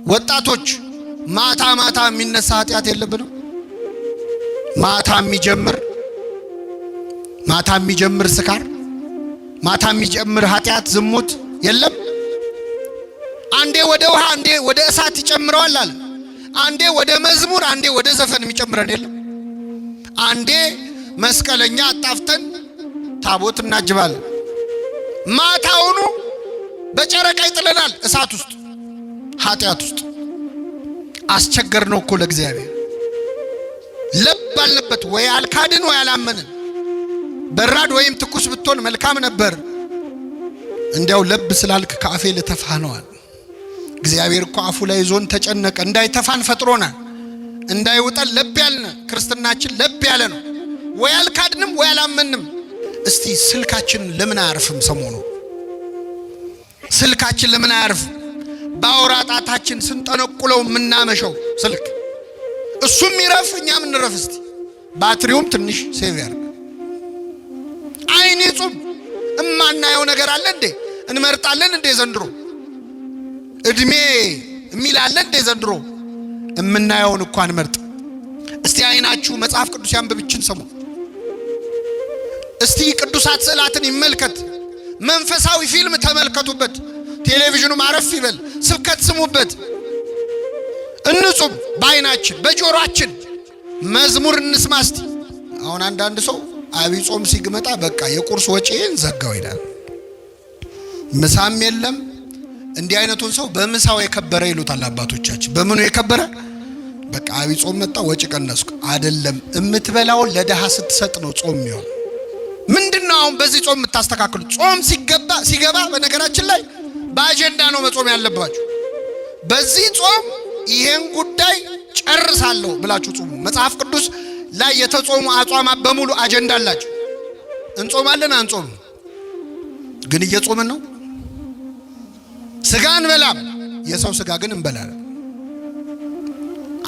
ወጣቶች ማታ ማታ የሚነሳ ኃጢአት የለብንም? ማታ የሚጀምር ስካር፣ ማታ የሚጀምር ኃጢአት ዝሙት የለም? አንዴ ወደ ውሃ አንዴ ወደ እሳት ይጨምረዋል አለ። አንዴ ወደ መዝሙር አንዴ ወደ ዘፈን የሚጨምረን የለም? አንዴ መስቀለኛ አጣፍተን ታቦት እናጅባለን፣ ማታውኑ በጨረቃ ይጥለናል እሳት ውስጥ ኃጢአት ውስጥ። አስቸገር ነው እኮ ለእግዚአብሔር። ለብ አለበት ወይ አልካድን ወይ አላመንን። በራድ ወይም ትኩስ ብትሆን መልካም ነበር፣ እንዲያው ለብ ስላልክ ከአፌ ልተፋህ ነዋል። እግዚአብሔር እኮ አፉ ላይ ዞን ተጨነቀ። እንዳይተፋን ፈጥሮናል፣ እንዳይውጠን ለብ ያልነ። ክርስትናችን ለብ ያለ ነው። ወይ አልካድንም ወይ አላመንም። እስቲ ስልካችን ለምን አያርፍም? ሰሞኑ ስልካችን ለምን አያርፍም? ባወራ ጣታችን ስንጠነቁለው የምናመሸው ስልክ እሱም ይረፍ እኛም እንረፍ። እስቲ ባትሪውም ትንሽ ሴቭ ያርግ። አይን ይጹም። እማናየው ነገር አለ እንዴ? እንመርጣለን እንዴ ዘንድሮ? እድሜ የሚል አለ እንዴ ዘንድሮ? እምናየውን እንኳን መርጥ። እስቲ አይናችሁ መጽሐፍ ቅዱስ ያንብብችን ሰሙ። እስቲ ቅዱሳት ስዕላትን ይመልከት። መንፈሳዊ ፊልም ተመልከቱበት። ቴሌቪዥኑ ማረፍ ይበል። ስብከት ስሙበት። እንጹም በአይናችን በጆሮአችን። መዝሙር እንስማ እስቲ። አሁን አንዳንድ ሰው አብይ ጾም ሲግመጣ በቃ የቁርስ ወጪን ዘጋው ይላል። ምሳም የለም። እንዲህ አይነቱን ሰው በምሳው የከበረ ይሉታል አባቶቻችን። በምኑ የከበረ? በቃ አብይ ጾም መጣ ወጪ ቀነስኩ አይደለም። እምትበላውን ለደሃ ስትሰጥ ነው ጾም የሚሆን። ምንድነው አሁን በዚህ ጾም የምታስተካክሉ? ጾም ሲገባ በነገራችን ላይ በአጀንዳ ነው መጾም ያለባችሁ። በዚህ ጾም ይሄን ጉዳይ ጨርሳለሁ ብላችሁ ጾሙ። መጽሐፍ ቅዱስ ላይ የተጾሙ አጽዋማት በሙሉ አጀንዳ አላቸው። እንጾማለን አንጾም ግን እየጾምን ነው። ስጋ እንበላም፣ የሰው ስጋ ግን እንበላለን።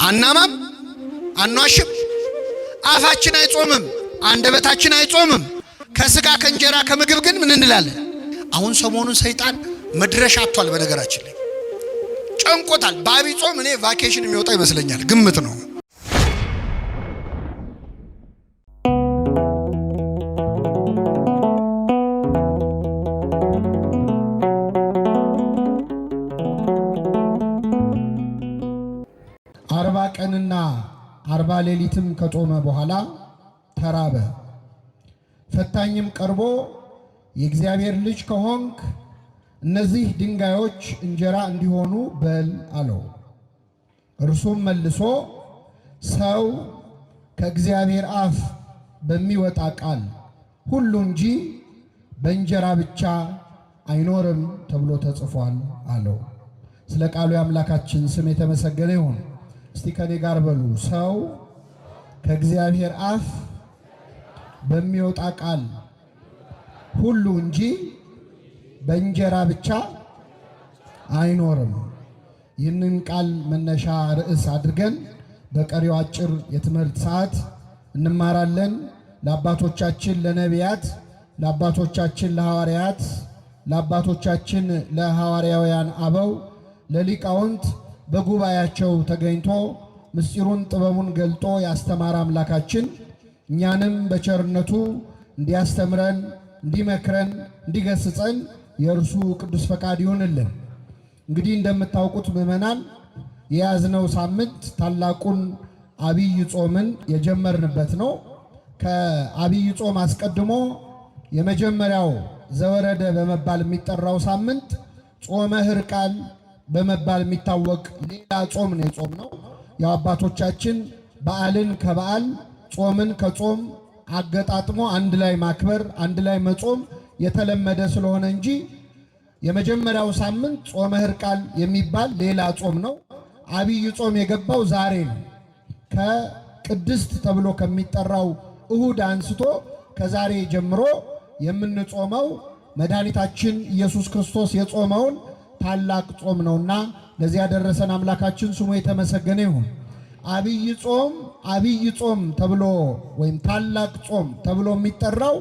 አናማም፣ አኗሽም፣ አፋችን አይጾምም፣ አንደበታችን አይጾምም። ከስጋ ከእንጀራ ከምግብ ግን ምን እንላለን? አሁን ሰሞኑን ሰይጣን መድረሻ አጥቷል። በነገራችን ላይ ጨንቆታል። በአብይ ጾም እኔ ቫኬሽን የሚወጣ ይመስለኛል፣ ግምት ነው። ቀንና 40 ሌሊትም ከጾመ በኋላ ተራበ። ፈታኝም ቀርቦ የእግዚአብሔር ልጅ ከሆንክ እነዚህ ድንጋዮች እንጀራ እንዲሆኑ በል አለው። እርሱም መልሶ ሰው ከእግዚአብሔር አፍ በሚወጣ ቃል ሁሉ እንጂ በእንጀራ ብቻ አይኖርም ተብሎ ተጽፏል አለው። ስለ ቃሉ የአምላካችን ስም የተመሰገነ ይሁን። እስቲ ከኔ ጋር በሉ፣ ሰው ከእግዚአብሔር አፍ በሚወጣ ቃል ሁሉ እንጂ በእንጀራ ብቻ አይኖርም። ይህንን ቃል መነሻ ርዕስ አድርገን በቀሪው አጭር የትምህርት ሰዓት እንማራለን። ለአባቶቻችን ለነቢያት፣ ለአባቶቻችን ለሐዋርያት፣ ለአባቶቻችን ለሐዋርያውያን አበው፣ ለሊቃውንት በጉባኤያቸው ተገኝቶ ምስጢሩን ጥበቡን ገልጦ ያስተማረ አምላካችን እኛንም በቸርነቱ እንዲያስተምረን፣ እንዲመክረን፣ እንዲገስጸን የእርሱ ቅዱስ ፈቃድ ይሁንልን። እንግዲህ እንደምታውቁት ምዕመናን የያዝነው ሳምንት ታላቁን አብይ ጾምን የጀመርንበት ነው። ከአብይ ጾም አስቀድሞ የመጀመሪያው ዘወረደ በመባል የሚጠራው ሳምንት ጾመ ሕርቃል በመባል የሚታወቅ ሌላ ጾም ነው የጾምነው። ያው አባቶቻችን በዓልን ከበዓል ጾምን ከጾም አገጣጥሞ አንድ ላይ ማክበር አንድ ላይ መጾም የተለመደ ስለሆነ እንጂ የመጀመሪያው ሳምንት ጾመ ሕርቃል የሚባል ሌላ ጾም ነው። አብይ ጾም የገባው ዛሬ ነው። ከቅድስት ተብሎ ከሚጠራው እሁድ አንስቶ ከዛሬ ጀምሮ የምንጾመው መድኃኒታችን ኢየሱስ ክርስቶስ የጾመውን ታላቅ ጾም ነውና ለዚህ ያደረሰን አምላካችን ስሙ የተመሰገነ ይሁን። አብይ ጾም ተብሎ ወይም ታላቅ ጾም ተብሎ የሚጠራው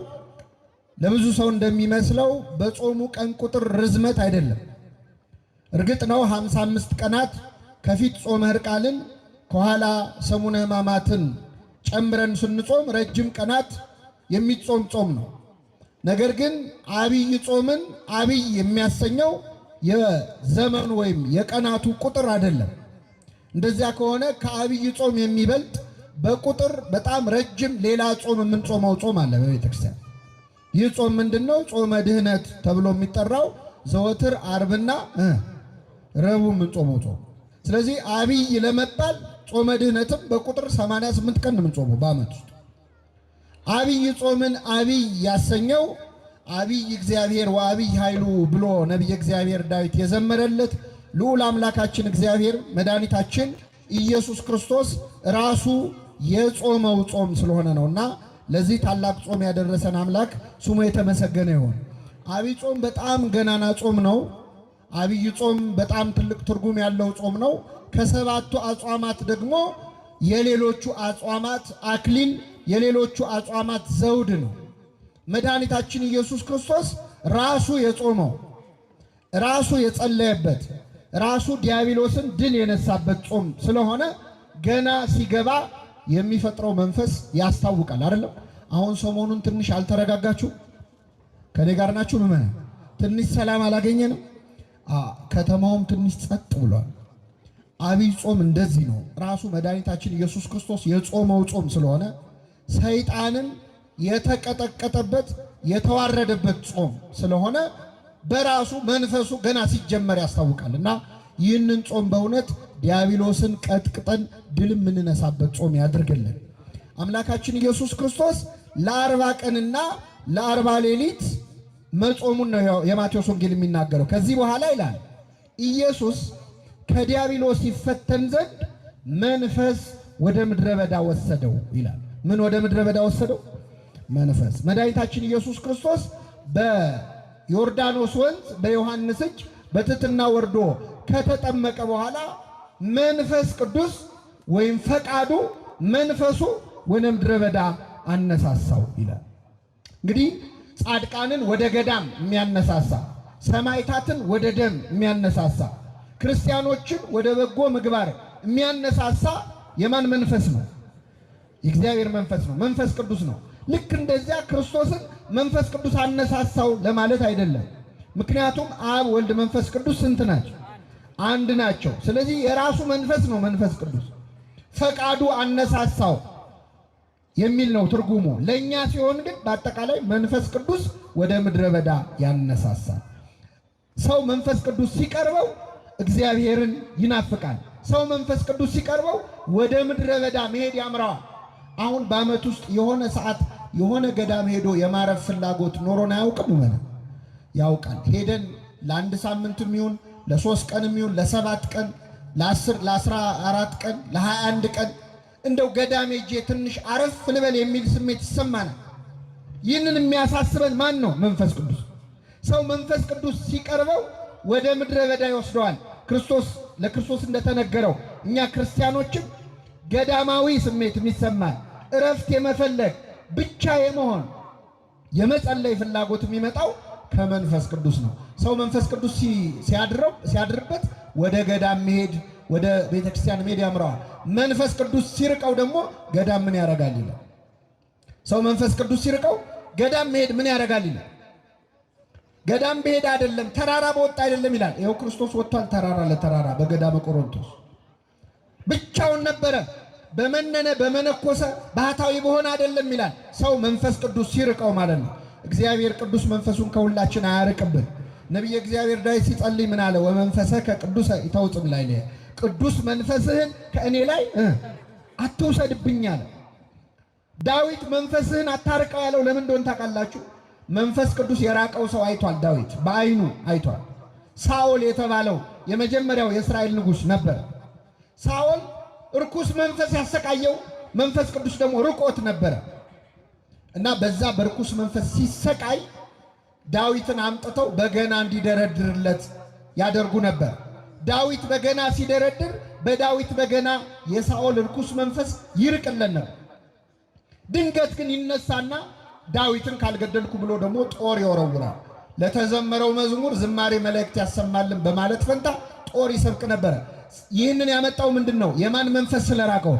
ለብዙ ሰው እንደሚመስለው በጾሙ ቀን ቁጥር ርዝመት አይደለም። እርግጥ ነው 55 ቀናት ከፊት ጾመ ሕርቃልን ከኋላ ሰሙነ ሕማማትን ጨምረን ስንጾም ረጅም ቀናት የሚጾም ጾም ነው። ነገር ግን አብይ ጾምን አብይ የሚያሰኘው የዘመኑ ወይም የቀናቱ ቁጥር አይደለም። እንደዚያ ከሆነ ከአብይ ጾም የሚበልጥ በቁጥር በጣም ረጅም ሌላ ጾም የምንጾመው ጾም አለ በቤተክርስቲያን። ይህ ጾም ምንድነው? ጾመ ድህነት ተብሎ የሚጠራው ዘወትር ዓርብና ረቡዕ የምንጾመው ጾም። ስለዚህ አብይ ለመባል ጾመ ድህነትም በቁጥር 88 ቀን የምንጾመው በዓመት ውስጥ። አብይ ጾምን አብይ ያሰኘው አብይ እግዚአብሔር ወአብይ ኃይሉ ብሎ ነቢየ እግዚአብሔር ዳዊት የዘመረለት ልዑል አምላካችን እግዚአብሔር መድኃኒታችን ኢየሱስ ክርስቶስ ራሱ የጾመው ጾም ስለሆነ ነውና ለዚህ ታላቅ ጾም ያደረሰን አምላክ ስሙ የተመሰገነ ይሁን። አብይ ጾም በጣም ገናና ጾም ነው። አብይ ጾም በጣም ትልቅ ትርጉም ያለው ጾም ነው። ከሰባቱ አጽዋማት ደግሞ የሌሎቹ አጽዋማት አክሊል፣ የሌሎቹ አጽዋማት ዘውድ ነው። መድኃኒታችን ኢየሱስ ክርስቶስ ራሱ የጾመው፣ ራሱ የጸለየበት፣ ራሱ ዲያብሎስን ድል የነሳበት ጾም ስለሆነ ገና ሲገባ የሚፈጥረው መንፈስ ያስታውቃል አይደለም? አሁን ሰሞኑን ትንሽ አልተረጋጋችሁ? ከኔ ጋር ናችሁ? ምእመናን ትንሽ ሰላም አላገኘንም? ከተማውም ትንሽ ጸጥ ብሏል። አብይ ጾም እንደዚህ ነው። ራሱ መድኃኒታችን ኢየሱስ ክርስቶስ የጾመው ጾም ስለሆነ ሰይጣንን የተቀጠቀጠበት የተዋረደበት ጾም ስለሆነ በራሱ መንፈሱ ገና ሲጀመር ያስታውቃልና ይህንን ጾም በእውነት ዲያብሎስን ቀጥቅጠን ድል የምንነሳበት ጾም ያድርግልን። አምላካችን ኢየሱስ ክርስቶስ ለ40 ቀንና ለ40 ሌሊት መጾሙን ነው የማቴዎስ ወንጌል የሚናገረው። ከዚህ በኋላ ይላል ኢየሱስ ከዲያብሎስ ይፈተን ዘንድ መንፈስ ወደ ምድረ በዳ ወሰደው ይላል። ምን ወደ ምድረ በዳ ወሰደው? መንፈስ። መድኃኒታችን ኢየሱስ ክርስቶስ በዮርዳኖስ ወንዝ በዮሐንስ እጅ በትሕትና ወርዶ ከተጠመቀ በኋላ መንፈስ ቅዱስ ወይም ፈቃዱ መንፈሱ ወደ ምድረ በዳ አነሳሳው ይላል። እንግዲህ ጻድቃንን ወደ ገዳም የሚያነሳሳ፣ ሰማዕታትን ወደ ደም የሚያነሳሳ፣ ክርስቲያኖችን ወደ በጎ ምግባር የሚያነሳሳ የማን መንፈስ ነው? የእግዚአብሔር መንፈስ ነው። መንፈስ ቅዱስ ነው። ልክ እንደዚያ ክርስቶስን መንፈስ ቅዱስ አነሳሳው ለማለት አይደለም። ምክንያቱም አብ፣ ወልድ፣ መንፈስ ቅዱስ ስንት ናቸው? አንድ ናቸው። ስለዚህ የራሱ መንፈስ ነው መንፈስ ቅዱስ። ፈቃዱ አነሳሳው የሚል ነው ትርጉሙ። ለእኛ ሲሆን ግን በአጠቃላይ መንፈስ ቅዱስ ወደ ምድረ በዳ ያነሳሳል። ሰው መንፈስ ቅዱስ ሲቀርበው እግዚአብሔርን ይናፍቃል። ሰው መንፈስ ቅዱስ ሲቀርበው ወደ ምድረ በዳ መሄድ ያምረዋል። አሁን በዓመት ውስጥ የሆነ ሰዓት የሆነ ገዳም ሄዶ የማረፍ ፍላጎት ኖሮን አያውቅም? ማለት ያውቃል። ሄደን ለአንድ ሳምንትም ይሁን ለ3 ቀንም ይሁን ለ7 ቀን ለ10 ለ14 ቀን ለ21 ቀን እንደው ገዳም ሄጄ ትንሽ አረፍ ልበል የሚል ስሜት ይሰማናል። ይህንን የሚያሳስበን ማን ነው? መንፈስ ቅዱስ። ሰው መንፈስ ቅዱስ ሲቀርበው ወደ ምድረ በዳ ይወስደዋል። ለክርስቶስ እንደተነገረው እኛ ክርስቲያኖችም ገዳማዊ ስሜት የሚሰማን እረፍት የመፈለግ ብቻ የመሆን የመጸለይ ፍላጎት የሚመጣው ከመንፈስ ቅዱስ ነው። ሰው መንፈስ ቅዱስ ሲያድርበት ወደ ገዳም መሄድ፣ ወደ ቤተክርስቲያን መሄድ ያምረዋል። መንፈስ ቅዱስ ሲርቀው ደግሞ ገዳም ምን ያደርጋል ይላል። ሰው መንፈስ ቅዱስ ሲርቀው ገዳም መሄድ ምን ያደርጋል ይላል። ገዳም በሄድ አይደለም ተራራ በወጣ አይደለም ይላል። ይኸው ክርስቶስ ወጥቷል ተራራ ለተራራ በገዳመ ቆሮንቶስ ብቻውን ነበረ። በመነነ በመነኮሰ ባህታዊ በሆነ አይደለም ይላል። ሰው መንፈስ ቅዱስ ሲርቀው ማለት ነው። እግዚአብሔር ቅዱስ መንፈሱን ከሁላችን አያርቅብን። ነቢየ እግዚአብሔር ዳዊት ሲጸልይ ምን አለ? ወመንፈሰከ ቅዱሰ ይተውፅም ላይ ቅዱስ መንፈስህን ከእኔ ላይ አትውሰድብኝ አለ። ዳዊት መንፈስህን አታርቀው ያለው ለምን እንደሆነ ታውቃላችሁ? መንፈስ ቅዱስ የራቀው ሰው አይቷል። ዳዊት በዓይኑ አይቷል። ሳኦል የተባለው የመጀመሪያው የእስራኤል ንጉሥ ነበር። ሳኦል እርኩስ መንፈስ ያሰቃየው መንፈስ ቅዱስ ደግሞ ርቆት ነበረ እና በዛ በርኩስ መንፈስ ሲሰቃይ ዳዊትን አምጥተው በገና እንዲደረድርለት ያደርጉ ነበር። ዳዊት በገና ሲደረድር በዳዊት በገና የሳኦል እርኩስ መንፈስ ይርቅለን ነበር። ድንገት ግን ይነሳና ዳዊትን ካልገደልኩ ብሎ ደግሞ ጦር ይወረውራል። ለተዘመረው መዝሙር ዝማሬ መላእክት ያሰማልን በማለት ፈንታ ጦር ይሰብክ ነበረ። ይህንን ያመጣው ምንድነው? የማን መንፈስ ስለራቀው?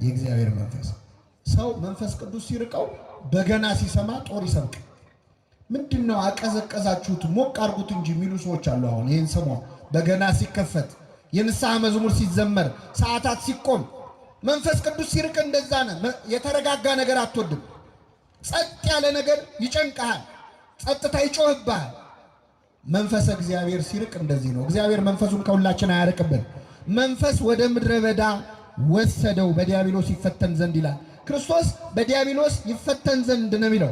የእግዚአብሔር መንፈስ። ሰው መንፈስ ቅዱስ ሲርቀው በገና ሲሰማ ጦር ይሰብክ። ምንድነው አቀዘቀዛችሁት ሞቅ አርጉት እንጂ የሚሉ ሰዎች አሉ። አሁን ይህን ሰሞን በገና ሲከፈት፣ የንስሐ መዝሙር ሲዘመር፣ ሰዓታት ሲቆም መንፈስ ቅዱስ ሲርቅ እንደዛ ነው። የተረጋጋ ነገር አትወድም። ጸጥ ያለ ነገር ይጨንቀሃል። ጸጥታ ይጮህብሃል። መንፈስ እግዚአብሔር ሲርቅ እንደዚህ ነው። እግዚአብሔር መንፈሱን ከሁላችን አያርቅብን። መንፈስ ወደ ምድረ በዳ ወሰደው በዲያብሎስ ይፈተን ዘንድ ይላል። ክርስቶስ በዲያብሎስ ይፈተን ዘንድ ነው የሚለው።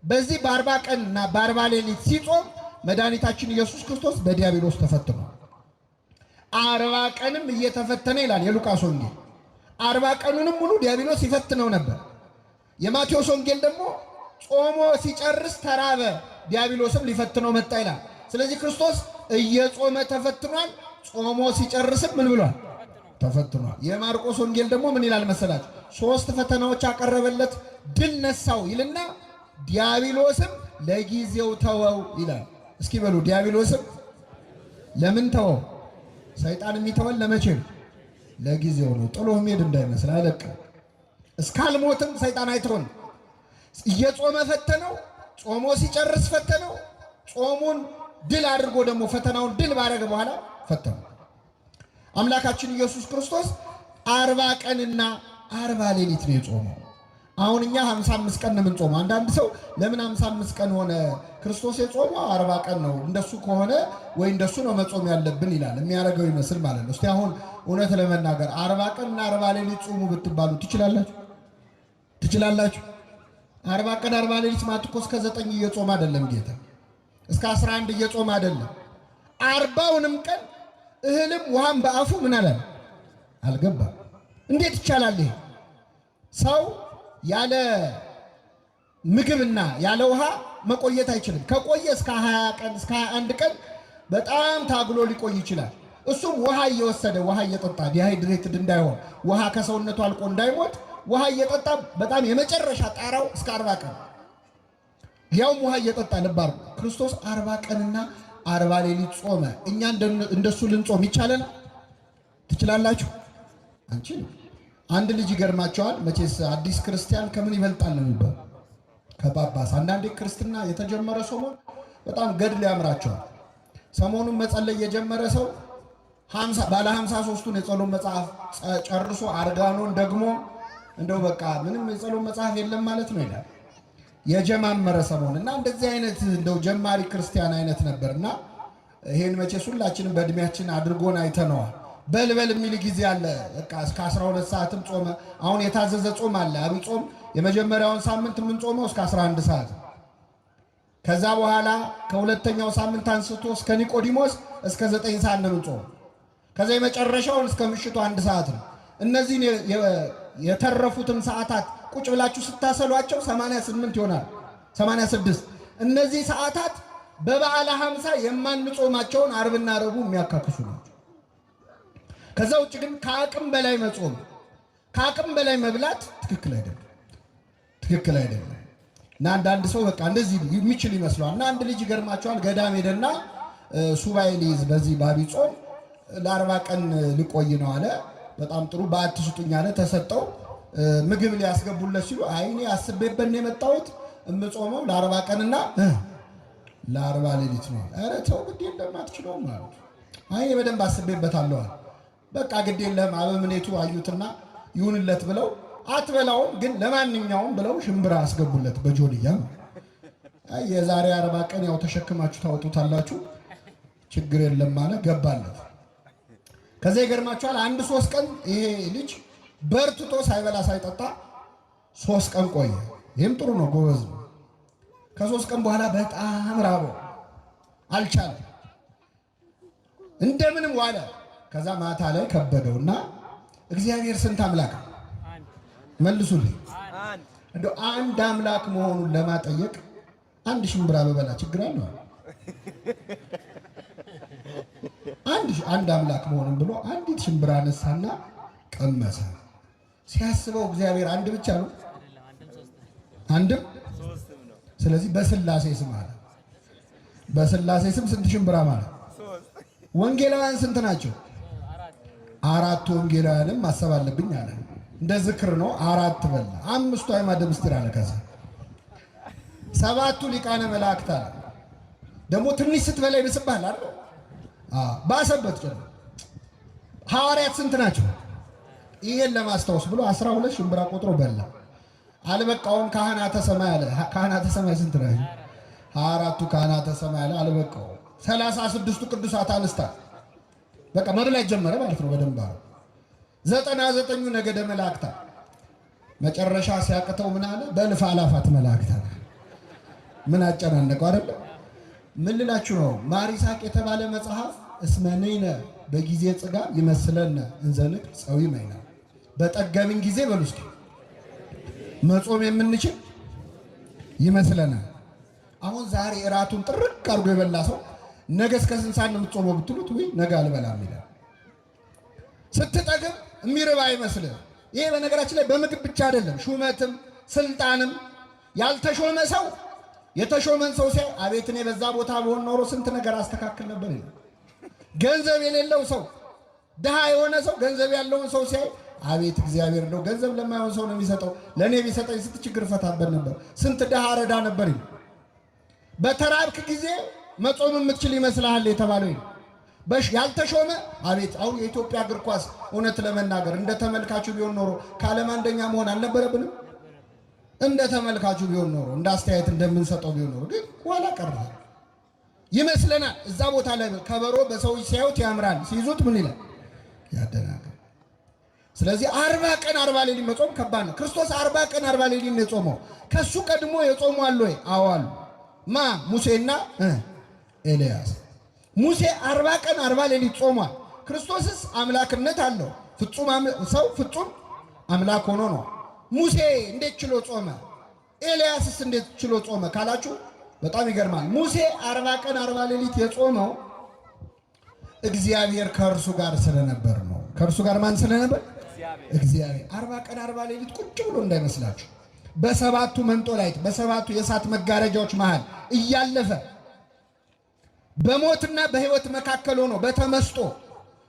በዚህ በ40 ቀንና በ40 ሌሊት ሲጾም መድኃኒታችን ኢየሱስ ክርስቶስ በዲያብሎስ ተፈትኖ 40 ቀንም እየተፈተነ ይላል የሉቃስ ወንጌል። 40 ቀኑንም ሙሉ ዲያብሎስ ይፈትነው ነበር። የማቴዎስ ወንጌል ደግሞ ጾሞ ሲጨርስ ተራበ፣ ዲያብሎስም ሊፈትነው መጣ ይላል። ስለዚህ ክርስቶስ እየጾመ ተፈትኗል፣ ጾሞ ሲጨርስም ምን ብሏል? ተፈትኗል። የማርቆስ ወንጌል ደግሞ ምን ይላል መሰላችሁ? 3 ፈተናዎች አቀረበለት፣ ድል ነሳው ይልና ዲያብሎስም ለጊዜው ተወው ይላል። እስኪ በሉ ዲያብሎስም ለምን ተወው? ሰይጣን የሚተወን ለመቼ ነው? ለጊዜው ነው። ጥሎ ሄድ እንዳይመስል አይለቅም። እስካልሞትም ሰይጣን አይተውን። እየጾመ ፈተነው፣ ጾሞ ሲጨርስ ፈተነው። ጾሙን ድል አድርጎ ደግሞ ፈተናውን ድል ባረገ በኋላ ፈተነው። አምላካችን ኢየሱስ ክርስቶስ 40 ቀንና 40 ሌሊት ነው የጾመው። አሁን እኛ 55 ቀን ነው የምንጾመው። አንዳንድ ሰው ለምን 55 ቀን ሆነ? ክርስቶስ የጾመው 40 ቀን ነው፣ እንደሱ ከሆነ ወይ እንደሱ ነው መጾም ያለብን ይላል። የሚያደርገው ይመስል ማለት ነው። እስቲ አሁን እውነት ለመናገር 40 ቀንና 40 ሌሊት ጾሙ ብትባሉ ትችላላችሁ? ትችላላችሁ? 40 ቀን 40 ሌሊት ማለት እኮ እስከ 9 እየጾመ አይደለም ጌታ፣ እስከ 11 እየጾመ አይደለም። 40ውንም ቀን እህልም ውሃም በአፉ ምን አለ አልገባም። እንዴት ይቻላል ይሄ? ሰው ያለ ምግብና ያለ ውሃ መቆየት አይችልም። ከቆየ እስከ 20 ቀን እስከ 21 ቀን በጣም ታግሎ ሊቆይ ይችላል። እሱም ውሃ እየወሰደ ውሃ እየጠጣ ዲሃይድሬትድ እንዳይሆን ውሃ ከሰውነቱ አልቆ እንዳይሞት ውሃ እየጠጣ በጣም የመጨረሻ ጣራው እስከ 40 ቀን ያውም ውሃ እየጠጣ ነበር። ክርስቶስ 40 ቀንና 40 ሌሊት ጾመ። እኛ እንደሱ ልንጾም ይቻለናል? ትችላላችሁ? አንችልም። አንድ ልጅ ይገርማቸዋል። መቼስ አዲስ ክርስቲያን ከምን ይበልጣል ነው የሚባለው? ከጳጳስ። አንዳንዴ ክርስትና የተጀመረ ሰሞን በጣም ገድል ያምራቸዋል። ሰሞኑን መጸለይ የጀመረ ሰው ባለ 53ቱን የጸሎት መጽሐፍ ጨርሶ አርጋኖን ደግሞ እንደው በቃ ምንም የጸሎት መጽሐፍ የለም ማለት ነው ይላል። የጀማመረ ሰሞን እና እንደዚህ አይነት እንደው ጀማሪ ክርስቲያን አይነት ነበርና ይሄን መቼስ ሁላችንም በእድሜያችን አድርጎን አይተነዋል። በልበል የሚል ጊዜ አለ። በቃ እስከ 12 ሰዓትም ጾመ። አሁን የታዘዘ ጾም አለ። አብይ ጾም የመጀመሪያውን ሳምንት ምን ጾመው እስከ 11 ሰዓት። ከዛ በኋላ ከሁለተኛው ሳምንት አንስቶ እስከ ኒቆዲሞስ እስከ 9 ሰዓት ነው ጾም። ከዛ የመጨረሻውን እስከ ምሽቱ 1 ሰዓት ነው። እነዚህን የተረፉትን ሰዓታት ቁጭ ብላችሁ ስታሰሏቸው 88 ይሆናል፣ 86። እነዚህ ሰዓታት በበዓለ 50 የማንጾማቸውን ዓርብና ረቡዕ የሚያካክሱ ናቸው። ከዛ ውጭ ግን ከአቅም በላይ መጾም፣ ከአቅም በላይ መብላት ትክክል አይደለም፣ ትክክል አይደለም። እና አንዳንድ ሰው በቃ እንደዚህ የሚችል ይመስለዋል። እና አንድ ልጅ ይገርማቸዋል፣ ገዳም ሄደና ሱባኤ ሊይዝ በዚህ በዐቢይ ጾም ለ40 ቀን ሊቆይ ነው አለ። በጣም ጥሩ በዓት ስጡኝ አለ። ተሰጠው። ምግብ ሊያስገቡለት ሲሉ አይ እኔ አስቤበት ነው የመጣሁት እምጾመው ለ40 ቀንና ለ40 ሌሊት ነው። ኧረ ተው ግድ የለም አትችለውም ማለት አይ በደንብ አስቤበታለሁ አለ። በቃ ግድ የለም አበምኔቱ አዩትና ይሁንለት ብለው አትበላውም ግን ለማንኛውም ብለው ሽምብራ አስገቡለት በጆንያ። አይ የዛሬ 40 ቀን ያው ተሸክማችሁ ታወጡታላችሁ ችግር የለም ማለት ገባለት። ከዛ ይገርማችኋል 1-3 ቀን ይሄ ልጅ በርትቶ ሳይበላ ሳይጠጣ 3 ቀን ቆየ። ይህም ጥሩ ነው፣ ጎበዝ ነው። ከ3 ቀን በኋላ በጣም ራበው፣ አልቻለም፣ እንደምንም ዋለ። ከዛ ማታ ላይ ከበደውና እግዚአብሔር ስንት አምላክ መልሱልኝ፣ እንደው አንድ አምላክ መሆኑን ለማጠየቅ 1 ሽምብራ በበላ ችግር አለው? አንድ አምላክ መሆኑን ብሎ 1 ሽምብራ አነሳና ቀመሰ። ሲያስበው እግዚአብሔር አንድ ብቻ ነው፣ አንድም። ስለዚህ በስላሴ ስም አለ በስላሴ ስም ስንት ሽምብራ ማለት? ወንጌላውያን ስንት ናቸው? አራት ወንጌላውያንም ማሰብ አለብኝ አለ። እንደ ዝክር ነው። አራት በላ። አምስቱ አዕማደ ምስጢር አለ። ከዛ ሰባቱ ሊቃነ መላእክት አለ። ደግሞ ትንሽ ስትበላ ይብስብሃል አይደል? ባሰበት ጭር ሐዋርያት ስንት ናቸው? ይሄን ለማስታወስ ብሎ 12 ሽምብራ ቆጥሮ በላ። አልበቃውም። ካህናተ ሰማይ አለ። ካህናተ ሰማይ ስንት ናቸው? አራቱ ካህናተ ሰማይ አለ። አልበቃውም። 36ቱ ቅዱሳት አንስታ በቃ መብላት ጀመረ ማለት ነው። በደንብ 99ኙ ነገደ መላእክት መጨረሻ ሲያቅተው ምን አለ? በእልፍ አላፋት መላእክት አለ። ምን አጨናነቀው አይደል? ምን ልላችሁ ነው? ማር ይስሐቅ የተባለ መጽሐፍ እስመነይነ በጊዜ ጽጋ ይመስለነ እንዘንቅ ጸዊመይና በጠገምን ጊዜ በሉ እስኪ መጾም የምንችል ይመስለናል። አሁን ዛሬ እራቱን ጥርቅ አድርጎ የበላ ሰው ነገ እስከ ስንት ሰዓት ነው የምትጾመው ብትሉት፣ ወይ ነገ አልበላም ይላል። ስትጠግብ የሚርባ አይመስልም። ይሄ በነገራችን ላይ በምግብ ብቻ አይደለም፣ ሹመትም ስልጣንም ያልተሾመ ሰው የተሾመን ሰው ሲያይ አቤት እኔ በዛ ቦታ በሆን ኖሮ ስንት ነገር አስተካክል ነበር ይላል። ገንዘብ የሌለው ሰው ድሃ የሆነ ሰው ገንዘብ ያለውን ሰው ሲያይ አቤት እግዚአብሔር ነው ገንዘብ ለማይሆን ሰው ነው የሚሰጠው፣ ለኔ ቢሰጠኝ ስንት ችግር ፈታበት ነበር፣ ስንት ድሃ ረዳ ነበር ይላል። በተራብክ ጊዜ መጾም የምትችል ይመስልሃል የተባለው ይላል። ያልተሾመ አቤት አሁን የኢትዮጵያ እግር ኳስ እውነት ለመናገር እንደ ተመልካቹ ቢሆን ኖሮ ከዓለም አንደኛ መሆን አልነበረብንም? እንደ ተመልካቹ ቢሆን ኖሮ እንደ አስተያየት እንደምንሰጠው ቢሆን ኖሮ ግን ኋላ ቀረ ይመስለናል። እዛ ቦታ ላይ ከበሮ በሰዎች ሲያዩት ያምራል፣ ሲይዙት ምን ይላል? ያደናገር። ስለዚህ 40 ቀን 40 ሌሊት መጾም ከባድ ነው። ክርስቶስ 40 ቀን 40 ሌሊት ነው የጾመው። ከሱ ቀድሞ የጾሙ አሉ ወይ? አዎ አሉ። ማ? ሙሴና ኤልያስ። ሙሴ 40 ቀን 40 ሌሊት ጾሟል። ክርስቶስስ አምላክነት አለው። ፍጹም ሰው ፍጹም አምላክ ሆኖ ነው። ሙሴ እንዴት ችሎ ጾመ? ኤልያስስ እንዴት ችሎ ጾመ ካላችሁ በጣም ይገርማል። ሙሴ 40 ቀን 40 ሌሊት የጾመው እግዚአብሔር ከእርሱ ጋር ስለነበር ነው። ከእርሱ ጋር ማን ስለነበር? እግዚአብሔር። 40 ቀን 40 ሌሊት ቁጭ ብሎ እንዳይመስላችሁ በሰባቱ መንጦላይት በሰባቱ የእሳት መጋረጃዎች መሃል እያለፈ በሞትና በሕይወት መካከል ሆኖ በተመስጦ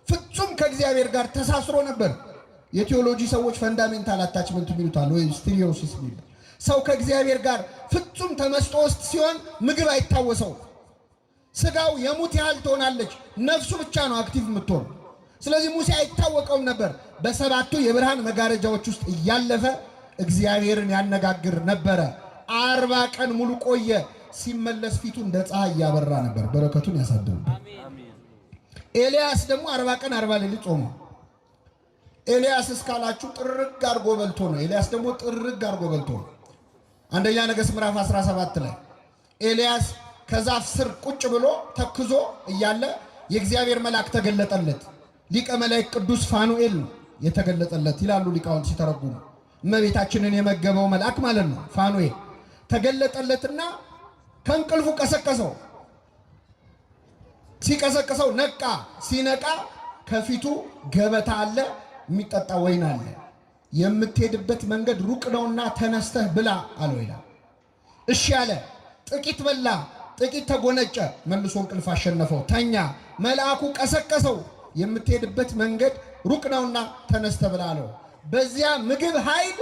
ፍጹም ከእግዚአብሔር ጋር ተሳስሮ ነበር። የቴዎሎጂ ሰዎች ፈንዳሜንታል አታችመንት የሚሉታል ወይ ስቲሪዮሲስ የሚሉ ሰው ከእግዚአብሔር ጋር ፍጹም ተመስጦ ውስጥ ሲሆን ምግብ አይታወሰው። ስጋው የሙት ያህል ትሆናለች፣ ነፍሱ ብቻ ነው አክቲቭ የምትሆን። ስለዚህ ሙሴ አይታወቀውም ነበር። በሰባቱ የብርሃን መጋረጃዎች ውስጥ እያለፈ እግዚአብሔርን ያነጋግር ነበረ። 40 ቀን ሙሉ ቆየ። ሲመለስ ፊቱ እንደ ፀሐይ እያበራ ነበር። በረከቱን ያሳድሩ። ኤልያስ ደግሞ 40 ቀን 40 ሌሊት ጾመ። ኤልያስ እስካላችሁ ጥርግ አርጎ በልቶ ነው። ኤልያስ ደግሞ ጥርግ አርጎ በልቶ ነው። አንደኛ ነገሥት ምዕራፍ 17 ላይ ኤልያስ ከዛፍ ስር ቁጭ ብሎ ተክዞ እያለ የእግዚአብሔር መልአክ ተገለጠለት። ሊቀ መላእክት ቅዱስ ፋኑኤል ነው የተገለጠለት ይላሉ ሊቃውንት ሲተረጉሙ። እመቤታችንን የመገበው መልአክ ማለት ነው። ፋኑኤል ተገለጠለትና ከእንቅልፉ ቀሰቀሰው። ሲቀሰቅሰው ነቃ። ሲነቃ ከፊቱ ገበታ አለ፣ የሚጠጣ ወይን አለ። የምትሄድበት መንገድ ሩቅ ነውና ተነስተህ ብላ አለው ይላል። እሺ አለ። ጥቂት በላ፣ ጥቂት ተጎነጨ። መልሶ እንቅልፍ አሸነፈው፣ ተኛ። መልአኩ ቀሰቀሰው። የምትሄድበት መንገድ ሩቅ ነውና ተነስተህ ብላ አለው። በዚያ ምግብ ኃይል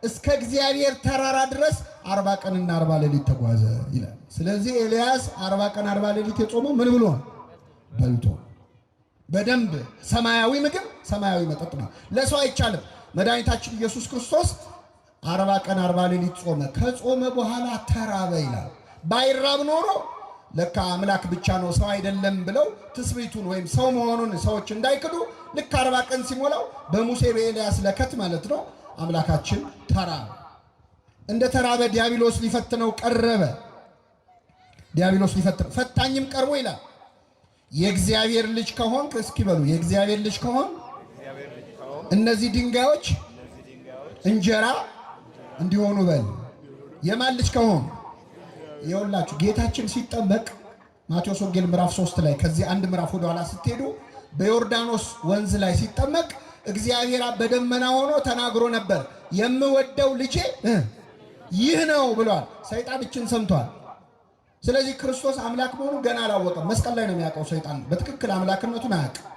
እስከ እግዚአብሔር ተራራ ድረስ 40 ቀንና 40 ሌሊት ተጓዘ ይላል። ስለዚህ ኤልያስ 40 ቀን 40 ሌሊት የጾመው ምን ብሎ? በልቶ። በደንብ ሰማያዊ ምግብ ሰማያዊ መጠጥ ነው። ለሰው አይቻልም። መድኃኒታችን ኢየሱስ ክርስቶስ 40 ቀን 40 ሌሊት ጾመ። ከጾመ በኋላ ተራበ ይላል። ባይራብ ኖሮ ለካ አምላክ ብቻ ነው ሰው አይደለም ብለው ትስብእቱን ወይም ሰው መሆኑን ሰዎች እንዳይክዱ ልክ 40 ቀን ሲሞላው በሙሴ በኤልያስ ለከት ማለት ነው አምላካችን ተራበ። እንደ ተራበ ዲያብሎስ ሊፈትነው ቀረበ። ዲያብሎስ ሊፈትነው ፈታኝም ቀርቦ ይላል የእግዚአብሔር ልጅ ከሆንክ እስኪ በሉ የእግዚአብሔር ልጅ ከሆን እነዚህ ድንጋዮች እንጀራ እንዲሆኑ በል። የማን ልጅ ከሆን? ይኸውላችሁ ጌታችን ሲጠመቅ ማቴዎስ ወንጌል ምዕራፍ 3 ላይ ከዚህ አንድ ምዕራፍ ወደ ኋላ ስትሄዱ በዮርዳኖስ ወንዝ ላይ ሲጠመቅ እግዚአብሔር በደመና ሆኖ ተናግሮ ነበር። የምወደው ልጄ ይህ ነው ብሏል። ሰይጣን እችን ሰምቷል። ስለዚህ ክርስቶስ አምላክ መሆኑን ገና አላወቀም። መስቀል ላይ ነው የሚያውቀው ሰይጣን በትክክል አምላክነቱን አያውቅም።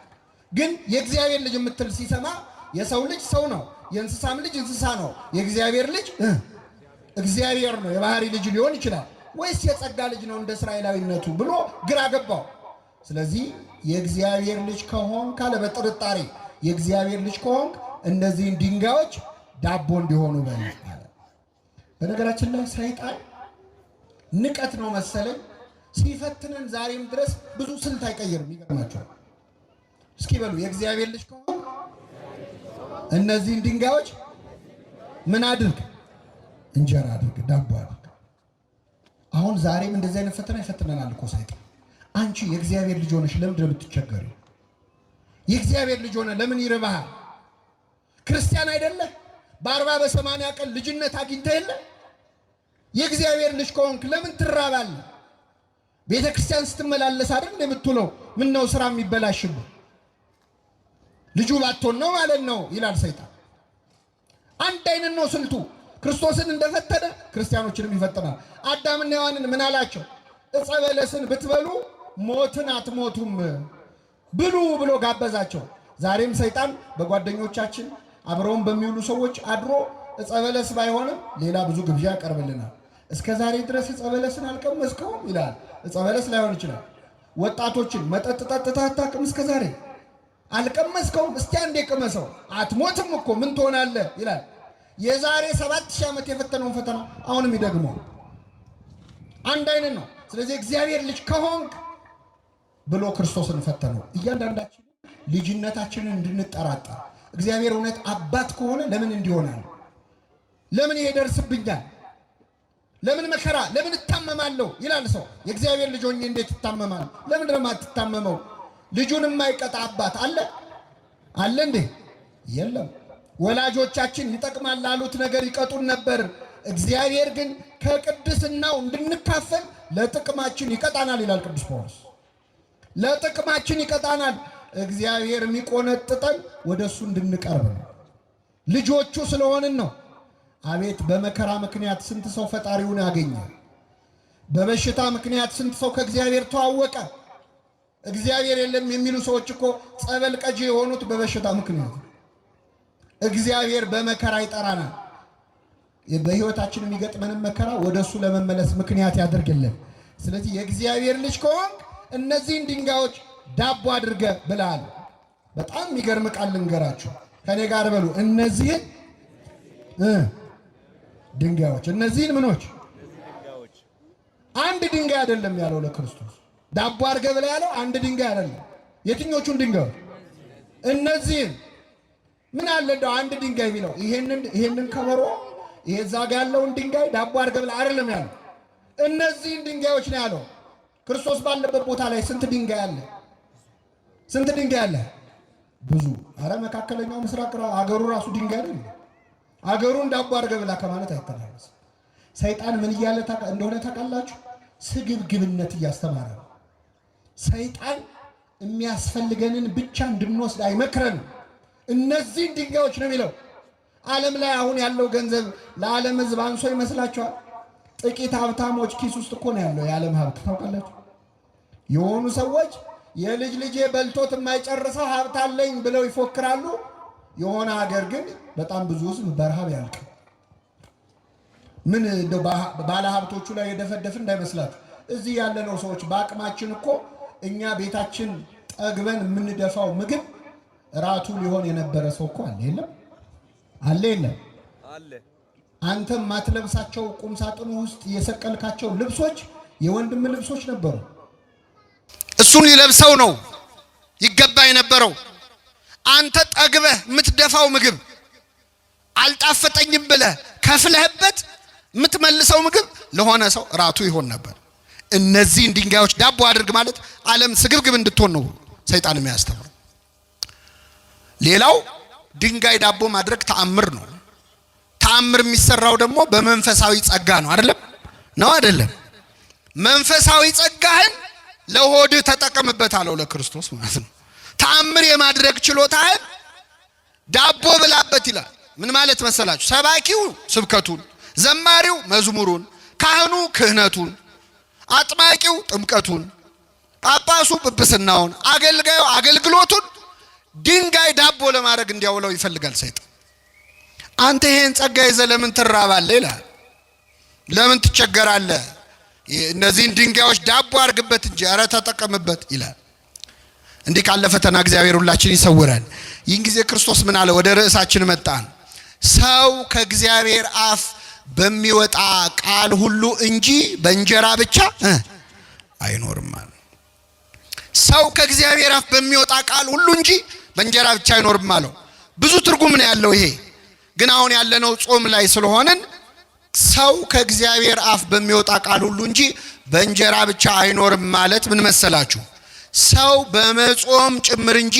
ግን የእግዚአብሔር ልጅ የምትል ሲሰማ የሰው ልጅ ሰው ነው፣ የእንስሳም ልጅ እንስሳ ነው፣ የእግዚአብሔር ልጅ እግዚአብሔር ነው። የባህሪ ልጅ ሊሆን ይችላል ወይስ የጸጋ ልጅ ነው እንደ እስራኤላዊነቱ ብሎ ግራ ገባው። ስለዚህ የእግዚአብሔር ልጅ ከሆንክ ካለ በጥርጣሬ የእግዚአብሔር ልጅ ከሆንክ እነዚህን ድንጋዮች ዳቦ እንዲሆኑ በል አለ። በነገራችን ላይ ሰይጣን ንቀት ነው መሰለኝ ሲፈትነን ዛሬም ድረስ ብዙ ስልት አይቀይርም። ይገርማቸዋል። እስኪ በሉ የእግዚአብሔር ልጅ ከሆንክ እነዚህን ድንጋዮች ምን አድርግ? እንጀራ አድርግ፣ ዳቦ አድርግ። አሁን ዛሬም እንደዚህ አይነት ፈተና ይፈትነናል እኮ ሰይጣን። አንቺ የእግዚአብሔር ልጅ ሆነሽ ለምን እንደምትቸገሪ? የእግዚአብሔር ልጅ ሆነ ለምን ይርባሃል? ክርስቲያን አይደለህ? በ40 በ80 ቀን ልጅነት አግኝተህ የለ? የእግዚአብሔር ልጅ ከሆንክ ለምን ትራባለህ? ቤተ ክርስቲያን ስትመላለስ አይደል እንደምትውለው? ምን ነው ስራ የሚበላሽብህ? ልጁ ባትሆን ነው ማለት ነው ይላል ሰይጣን። አንድ አይነት ነው ስልቱ። ክርስቶስን እንደፈተነ ክርስቲያኖችንም ይፈተናል። አዳምና ሔዋንን ምን አላቸው? ዕፀ በለስን ብትበሉ ሞትን አትሞቱም ብሉ ብሎ ጋበዛቸው። ዛሬም ሰይጣን በጓደኞቻችን አብረውን በሚውሉ ሰዎች አድሮ ዕፀ በለስ ባይሆንም ሌላ ብዙ ግብዣ ያቀርብልናል። እስከ ዛሬ ድረስ ዕፀ በለስን አልቀመስከውም ይላል። ዕፀ በለስ ላይሆን ይችላል። ወጣቶችን መጠጥ ጠጥተህ አታውቅም? እስከ ዛሬ አልቀመስከውም? እስቲ አንዴ ቅመሰው። አትሞትም እኮ ምን ትሆናለህ ይላል። የዛሬ 7000 ዓመት የፈተነውን ፈተና አሁንም ይደግመዋል። አንድ አይነት ነው። ስለዚህ እግዚአብሔር ልጅ ከሆንክ ብሎ ክርስቶስን ፈተነው። እያንዳንዳችን ልጅነታችንን እንድንጠራጠር እግዚአብሔር እውነት አባት ከሆነ ለምን እንዲሆናል? ለምን ይሄ ደርስብኛል? ለምን መከራ? ለምን እታመማለሁ ይላል ሰው። የእግዚአብሔር ልጅ ሆኜ እንዴት እታመማለሁ? ለምን ደግሞ አትታመመው? ልጁን የማይቀጣ አባት አለ አለ እንዴ? የለም። ወላጆቻችን ይጠቅማል ላሉት ነገር ይቀጡን ነበር። እግዚአብሔር ግን ከቅድስናው እንድንካፈል ለጥቅማችን ይቀጣናል ይላል ቅዱስ ጳውሎስ። ለጥቅማችን ይቀጣናል። እግዚአብሔር የሚቆነጥጠን ወደሱ እንድንቀርብ ነው። ልጆቹ ስለሆንን ነው። አቤት በመከራ ምክንያት ስንት ሰው ፈጣሪውን ያገኘ፣ በበሽታ ምክንያት ስንት ሰው ከእግዚአብሔር ተዋወቀ። እግዚአብሔር የለም የሚሉ ሰዎች እኮ ጸበል ቀጂ የሆኑት በበሽታ ምክንያት። እግዚአብሔር በመከራ ይጠራናል። በሕይወታችን የሚገጥመንን መከራ ወደሱ ለመመለስ ምክንያት ያደርግልን። ስለዚህ የእግዚአብሔር ልጅ ከሆንክ እነዚህን ድንጋዮች ዳቦ አድርገ ብላል። በጣም የሚገርም ቃል ልንገራችሁ። ከኔ ጋር በሉ። እነዚህን ድንጋዮች፣ እነዚህን ምኖች? አንድ ድንጋይ አይደለም ያለው ለክርስቶስ። ዳቦ አድርገ ብላ ያለው አንድ ድንጋይ አይደለም። የትኞቹን ድንጋዮች? እነዚህን። ምን አለ እንደው አንድ ድንጋይ ቢለው ይሄንን ከበሮ ይሄ እዛ ጋ ያለውን ድንጋይ ዳቦ አድርገ ብላ አይደለም ያለው። እነዚህን ድንጋዮች ነው ያለው። ክርስቶስ ባለበት ቦታ ላይ ስንት ድንጋይ አለ? ስንት ድንጋይ አለ? ብዙ። አረ መካከለኛው ምስራቅ አገሩ ራሱ ድንጋይ ነው። አገሩን ዳቦ አድርገ ብላ ከማለት አይተናነስ። ሰይጣን ምን እያለ እንደሆነ ታውቃላችሁ? ስግብግብነት እያስተማረ ነው። ሰይጣን የሚያስፈልገንን ብቻ እንድንወስድ አይመክረን። እነዚህን ድንጋዮች ነው የሚለው። ዓለም ላይ አሁን ያለው ገንዘብ ለዓለም ሕዝብ አንሶ ይመስላችኋል? ጥቂት ሀብታሞች ኪስ ውስጥ እኮ ነው ያለው የዓለም ሀብት። ታውቃላችሁ? የሆኑ ሰዎች የልጅ ልጄ በልቶት የማይጨርሰው ሀብት አለኝ ብለው ይፎክራሉ። የሆነ ሀገር ግን በጣም ብዙ ሕዝብ በረሃብ ያልቅ። ምን እንደው ባለ ሀብቶቹ ላይ የደፈደፍ እንዳይመስላችሁ። እዚህ ያለነው ሰዎች በአቅማችን እኮ እኛ ቤታችን ጠግበን የምንደፋው ምግብ ራቱ ሊሆን የነበረ ሰው እኮ አለ። የለም አለ? የለም አለ። አንተ ማትለብሳቸው ቁም ሳጥኑ ውስጥ የሰቀልካቸው ልብሶች የወንድም ልብሶች ነበሩ። እሱን ሊለብሰው ነው ይገባ የነበረው። አንተ ጠግበህ የምትደፋው ምግብ አልጣፈጠኝም ብለህ ከፍለህበት የምትመልሰው ምግብ ለሆነ ሰው ራቱ ይሆን ነበር። እነዚህን ድንጋዮች ዳቦ አድርግ ማለት ዓለም ስግብግብ እንድትሆን ነው ሰይጣን የሚያስተምረው። ሌላው ድንጋይ ዳቦ ማድረግ ተአምር ነው። ተአምር የሚሰራው ደግሞ በመንፈሳዊ ጸጋ ነው። አይደለም? ነው አይደለም? መንፈሳዊ ጸጋህን ለሆድህ ተጠቀምበት አለው ለክርስቶስ ማለት ነው። ተአምር የማድረግ ችሎታህን ዳቦ ብላበት ይላል። ምን ማለት መሰላችሁ? ሰባኪው ስብከቱን፣ ዘማሪው መዝሙሩን፣ ካህኑ ክህነቱን፣ አጥማቂው ጥምቀቱን፣ ጳጳሱ ጵጵስናውን፣ አገልጋዩ አገልግሎቱን ድንጋይ ዳቦ ለማድረግ እንዲያውለው ይፈልጋል ሰይጣን። አንተ ይሄን ጸጋ ይዘህ ለምን ትራባለህ ይላል። ለምን ትቸገራለህ? እነዚህን ድንጋዮች ዳቦ አድርግበት እንጂ ኧረ ተጠቀምበት ይላል። እንዲህ ካለ ፈተና እግዚአብሔር ሁላችን ይሰውረን። ይህን ጊዜ ክርስቶስ ምን አለ? ወደ ርዕሳችን መጣን። ሰው ከእግዚአብሔር አፍ በሚወጣ ቃል ሁሉ እንጂ በእንጀራ ብቻ አይኖርም አለ። ሰው ከእግዚአብሔር አፍ በሚወጣ ቃል ሁሉ እንጂ በእንጀራ ብቻ አይኖርም አለው። ብዙ ትርጉም ነው ያለው ይሄ። ግን አሁን ያለነው ጾም ላይ ስለሆነን ሰው ከእግዚአብሔር አፍ በሚወጣ ቃል ሁሉ እንጂ በእንጀራ ብቻ አይኖርም ማለት ምን መሰላችሁ? ሰው በመጾም ጭምር እንጂ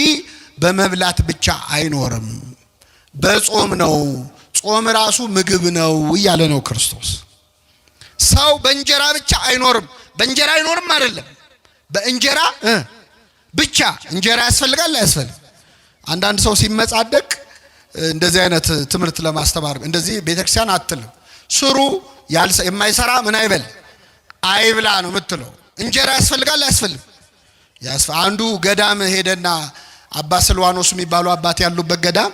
በመብላት ብቻ አይኖርም። በጾም ነው። ጾም ራሱ ምግብ ነው እያለ ነው ክርስቶስ። ሰው በእንጀራ ብቻ አይኖርም። በእንጀራ አይኖርም አይደለም፣ በእንጀራ ብቻ። እንጀራ ያስፈልጋል አያስፈልግም? አንዳንድ ሰው ሲመጻደቅ እንደዚህ አይነት ትምህርት ለማስተማር እንደዚህ ቤተክርስቲያን አትልም። ስሩ የማይሰራ ምን አይበል አይብላ ነው የምትለው። እንጀራ ያስፈልጋል አያስፈልግም? አንዱ ገዳም ሄደና አባ ስልዋኖስ የሚባሉ አባት ያሉበት ገዳም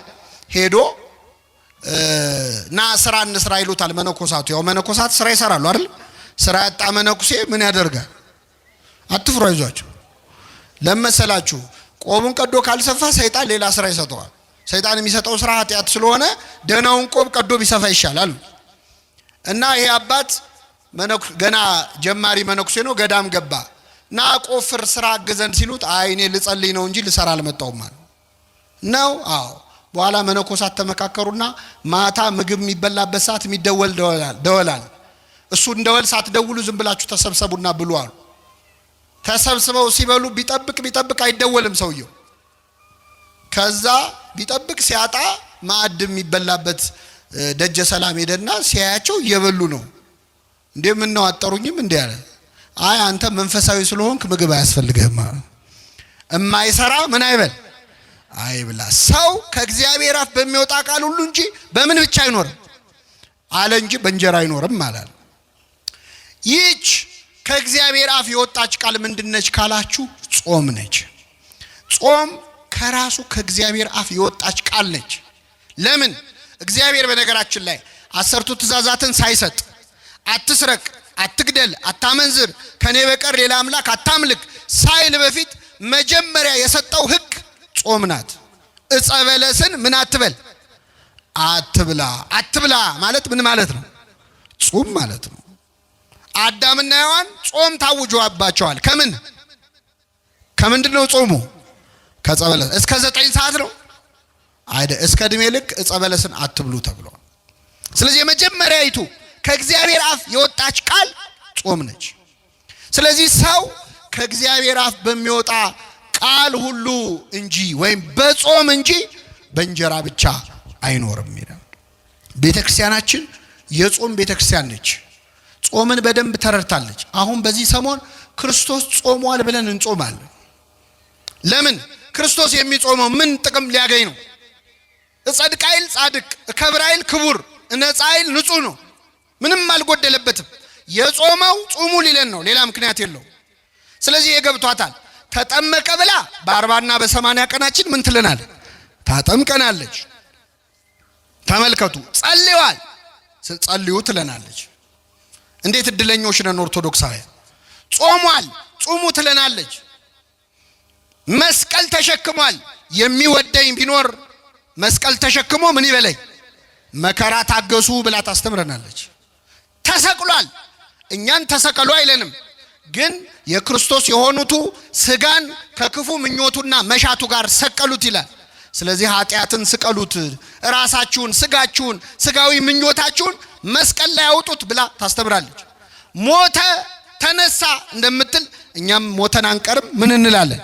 ሄዶ ና ስራ እንስራ ይሉታል መነኮሳቱ። ያው መነኮሳት ስራ ይሰራሉ አይደል? ስራ ያጣ መነኩሴ ምን ያደርጋል? አትፍሩ፣ አይዟችሁ። ለመሰላችሁ ቆቡን ቀዶ ካልሰፋ ሰይጣን ሌላ ስራ ይሰጠዋል። ሰይጣን የሚሰጠው ስራ ኃጢአት ስለሆነ ደህናውን ቆብ ቀዶ ቢሰፋ ይሻላል። እና ይሄ አባት ገና ጀማሪ መነኩሴ ነው። ገዳም ገባ እና ቆፍር ስራ አግዘን ሲሉት አይ እኔ ልጸልይ ነው እንጂ ልሰራ አልመጣሁም ማለት ነው። አዎ በኋላ መነኮሳት ተመካከሩና ማታ ምግብ የሚበላበት ሰዓት የሚደወል ደወላል። እሱ እንደወል ሳትደውሉ ዝም ብላችሁ ተሰብሰቡና ብሉ አሉ። ተሰብስበው ሲበሉ ቢጠብቅ አይደወልም ሰውየው። ከዛ ቢጠብቅ ሲያጣ ማዕድ የሚበላበት ደጀ ሰላም ሄደና ሲያያቸው እየበሉ ነው። እንዴ ምን ነው አጠሩኝም እንዴ አለ። አይ አንተ መንፈሳዊ ስለሆንክ ምግብ አያስፈልግህም። እማይሰራ ምን አይበል አይብላ። ሰው ከእግዚአብሔር አፍ በሚወጣ ቃል ሁሉ እንጂ በምን ብቻ አይኖርም አለ እንጂ በእንጀራ አይኖርም አላል። ይህች ከእግዚአብሔር አፍ የወጣች ቃል ምንድነች ካላችሁ ጾም ነች። ጾም ከራሱ ከእግዚአብሔር አፍ የወጣች ቃል ነች። ለምን? እግዚአብሔር በነገራችን ላይ 10ቱ ትእዛዛትን ሳይሰጥ አትስረቅ፣ አትግደል፣ አታመንዝር፣ ከኔ በቀር ሌላ አምላክ አታምልክ ሳይል በፊት መጀመሪያ የሰጠው ሕግ ጾም ናት። ዕፀ በለስን ምን አትበል አትብላ። አትብላ ማለት ምን ማለት ነው? ጾም ማለት ነው። አዳምና ሔዋን ጾም ታውጆባቸዋል። ከምንድነው ጾሙ? ከዕፀ በለስ እስከ 9 ሰዓት ነው አይደል? እስከ እድሜ ልክ ዕፀ በለስን አትብሉ ተብሏል። ስለዚህ የመጀመሪያይቱ ከእግዚአብሔር አፍ የወጣች ቃል ጾም ነች። ስለዚህ ሰው ከእግዚአብሔር አፍ በሚወጣ ቃል ሁሉ እንጂ ወይም በጾም እንጂ በእንጀራ ብቻ አይኖርም ይላል። ቤተክርስቲያናችን የጾም ቤተክርስቲያን ነች። ጾምን በደንብ ተረድታለች። አሁን በዚህ ሰሞን ክርስቶስ ጾሟል ብለን እንጾማለን። ለምን? ክርስቶስ የሚጾመው ምን ጥቅም ሊያገኝ ነው? እጸድቅ አይል ጻድቅ፣ እከብር አይል ክቡር፣ እነጻ አይል ንጹህ ነው። ምንም አልጎደለበትም። የጾመው ጾሙ ሊለን ነው፣ ሌላ ምክንያት የለው። ስለዚህ የገብቷታል። ተጠመቀ ብላ በ40ና በ80 ቀናችን ምን ትለናል? ታጠምቀናለች። ተመልከቱ። ጸልዩዋል፣ ጸልዩ ትለናለች። እንዴት እድለኞች ነን ኦርቶዶክሳውያን። ጾሟል፣ ጾሙ ትለናለች። መስቀል ተሸክሟል። የሚወደኝ ቢኖር መስቀል ተሸክሞ ምን ይበለኝ መከራ ታገሱ ብላ ታስተምረናለች። ተሰቅሏል። እኛን ተሰቀሉ አይለንም፣ ግን የክርስቶስ የሆኑቱ ስጋን ከክፉ ምኞቱና መሻቱ ጋር ሰቀሉት ይላል። ስለዚህ ኃጢአትን ስቀሉት፣ ራሳችሁን፣ ስጋችሁን፣ ስጋዊ ምኞታችሁን መስቀል ላይ አውጡት ብላ ታስተምራለች። ሞተ ተነሳ እንደምትል እኛም ሞተን አንቀርም። ምን እንላለን?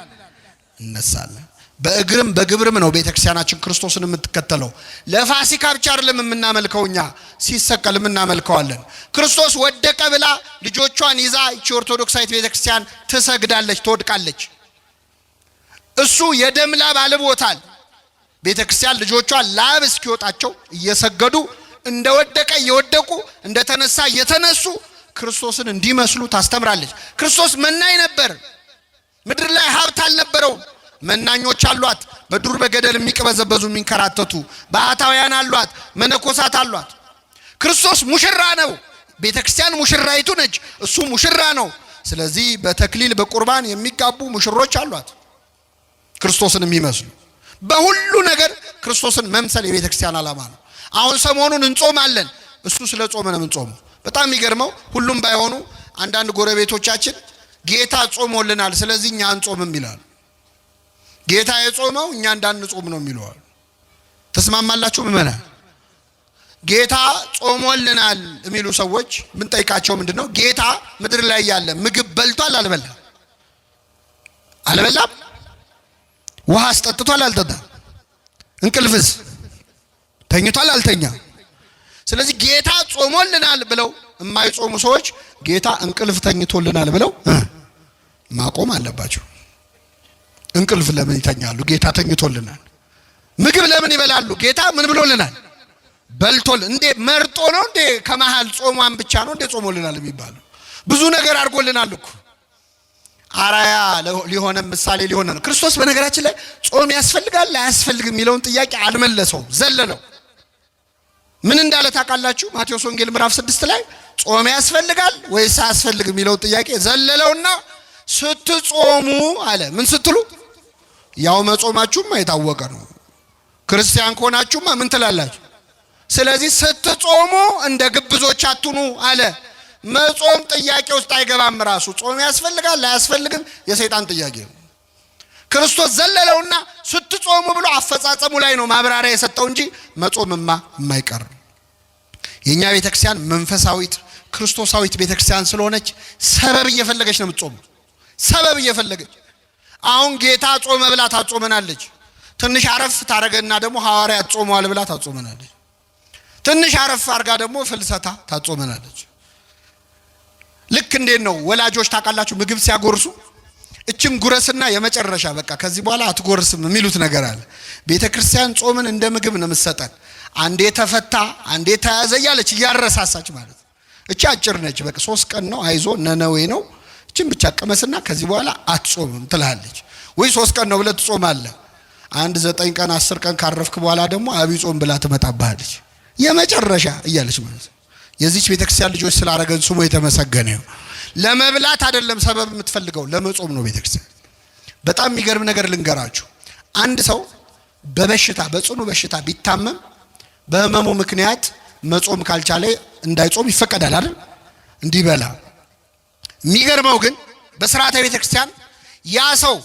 እነሳለን። በእግርም በግብርም ነው ቤተክርስቲያናችን ክርስቶስን የምትከተለው። ለፋሲካ ብቻ አይደለም የምናመልከው፣ እኛ ሲሰቀል የምናመልከዋለን። ክርስቶስ ወደቀ ብላ ልጆቿን ይዛ እቺ ኦርቶዶክሳዊት ቤተክርስቲያን ትሰግዳለች፣ ትወድቃለች። እሱ የደም ላብ አልቦታል። ቤተክርስቲያን ልጆቿን ላብ እስኪወጣቸው እየሰገዱ እንደወደቀ እየወደቁ እንደተነሳ እየተነሱ ክርስቶስን እንዲመስሉ ታስተምራለች። ክርስቶስ መናኝ ነበር። ምድር ላይ ሀብት አልነበረው። መናኞች አሏት፣ በዱር በገደል የሚቀበዘበዙ የሚንከራተቱ ባህታውያን አሏት፣ መነኮሳት አሏት። ክርስቶስ ሙሽራ ነው። ቤተክርስቲያን ሙሽራይቱ ነች፣ እሱ ሙሽራ ነው። ስለዚህ በተክሊል በቁርባን የሚጋቡ ሙሽሮች አሏት ክርስቶስን የሚመስሉ። በሁሉ ነገር ክርስቶስን መምሰል የቤተክርስቲያን ዓላማ ነው። አሁን ሰሞኑን እንጾማለን። እሱ ስለ ጾም ነው የምንጾመው። በጣም የሚገርመው ሁሉም ባይሆኑ አንዳንድ ጎረቤቶቻችን ጌታ ጾሞልናል ስለዚህ እኛ አንጾምም ይላሉ። ጌታ የጾመው እኛ እንዳንጾም ነው የሚሉዋል። ተስማማላችሁ ምእመናን? ጌታ ጾሞልናል የሚሉ ሰዎች ምን ጠይቃቸው ምንድነው? ጌታ ምድር ላይ ያለ ምግብ በልቷል አልበላም? አልበላም? ውሃ አስጠጥቷል አልጠጣም? እንቅልፍስ ተኝቷል አልተኛ? ስለዚህ ጌታ ጾሞልናል ብለው የማይጾሙ ሰዎች ጌታ እንቅልፍ ተኝቶልናል ብለው ማቆም አለባቸው። እንቅልፍ ለምን ይተኛሉ? ጌታ ተኝቶልናል። ምግብ ለምን ይበላሉ? ጌታ ምን ብሎልናል? በልቶል። እንዴ መርጦ ነው እንዴ? ከመሃል ጾሟን ብቻ ነው እንዴ ጾሞልናል የሚባለው? ብዙ ነገር አድርጎልናል እኮ። አራያ ሊሆነ ምሳሌ ሊሆነ ነው። ክርስቶስ በነገራችን ላይ ጾም ያስፈልጋል አያስፈልግም የሚለውን ጥያቄ አልመለሰው፣ ዘለለው። ምን እንዳለ ታውቃላችሁ? ማቴዎስ ወንጌል ምዕራፍ 6 ላይ ጾም ያስፈልጋል ወይስ አያስፈልግም የሚለው ጥያቄ ዘለለውና ስትጾሙ አለ። ምን ስትሉ? ያው መጾማችሁማ የታወቀ ነው። ክርስቲያን ከሆናችሁማ ምን ትላላችሁ? ስለዚህ ስትጾሙ እንደ ግብዞች አትኑ አለ። መጾም ጥያቄ ውስጥ አይገባም። ራሱ ጾም ያስፈልጋል አያስፈልግም የሰይጣን ጥያቄ ነው። ክርስቶስ ዘለለውና ስትጾሙ ብሎ አፈጻጸሙ ላይ ነው ማብራሪያ የሰጠው እንጂ መጾምማ የማይቀር። የኛ ቤተክርስቲያን መንፈሳዊት ክርስቶሳዊት ቤተክርስቲያን ስለሆነች ሰበብ እየፈለገች ነው የምትጾመው። ሰበብ እየፈለገች አሁን ጌታ ጾመ ብላ ታጾመናለች። ትንሽ አረፍ ታረገና ደግሞ ሐዋርያት ጾመዋል ብላ ታጾመናለች። ትንሽ አረፍ አርጋ ደግሞ ፍልሰታ ታጾመናለች። ልክ እንዴት ነው ወላጆች ታውቃላችሁ ምግብ ሲያጎርሱ እቺን ጉረስና የመጨረሻ በቃ ከዚህ በኋላ አትጎርስም የሚሉት ነገር አለ። ቤተክርስቲያን ጾምን እንደ ምግብ ነው የምትሰጠን። አንዴ ተፈታ አንዴ ተያዘ እያለች እያረሳሳች ማለት ነው። እቺ አጭር ነች። በቃ 3 ቀን ነው አይዞ ነነዌ ነው እቺን ብቻ ቀመስና ከዚህ በኋላ አትጾምም ትላለች። ወይ 3 ቀን ነው ብለህ ትጾማለህ። 9 ቀን 10 ቀን ካረፍክ በኋላ ደግሞ አብይ ጾም ብላ ትመጣባለች። የመጨረሻ እያለች ማለት ነው። የዚች ቤተክርስቲያን ልጆች ስላረገን ስሙ የተመሰገነ ነው። ለመብላት አይደለም ሰበብ የምትፈልገው ለመጾም ነው ቤተክርስቲያን። በጣም የሚገርም ነገር ልንገራችሁ። አንድ ሰው በበሽታ በጽኑ በሽታ ቢታመም በህመሙ ምክንያት መጾም ካልቻለ እንዳይጾም ይፈቀዳል አይደል? እንዲበላ። የሚገርመው ግን በሥርዓተ ቤተክርስቲያን ያ ሰው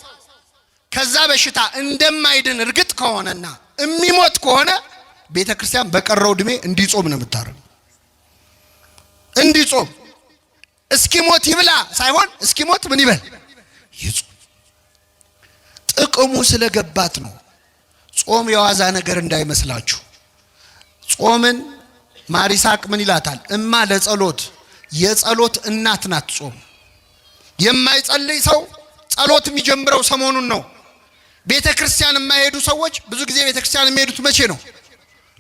ከዛ በሽታ እንደማይድን እርግጥ ከሆነና የሚሞት ከሆነ ቤተክርስቲያን በቀረው እድሜ እንዲጾም ነው የምታረው። እንዲጾም እስኪሞት ይብላ ሳይሆን እስኪሞት ምን ይበል? ይጾም። ጥቅሙ ስለገባት ነው። ጾም የዋዛ ነገር እንዳይመስላችሁ። ጾምን ማሪሳቅ ምን ይላታል? እማ ለጸሎት የጸሎት እናት ናት ጾም። የማይጸልይ ሰው ጸሎት የሚጀምረው ሰሞኑን ነው። ቤተክርስቲያን የማይሄዱ ሰዎች ብዙ ጊዜ ቤተክርስቲያን የሚሄዱት መቼ ነው?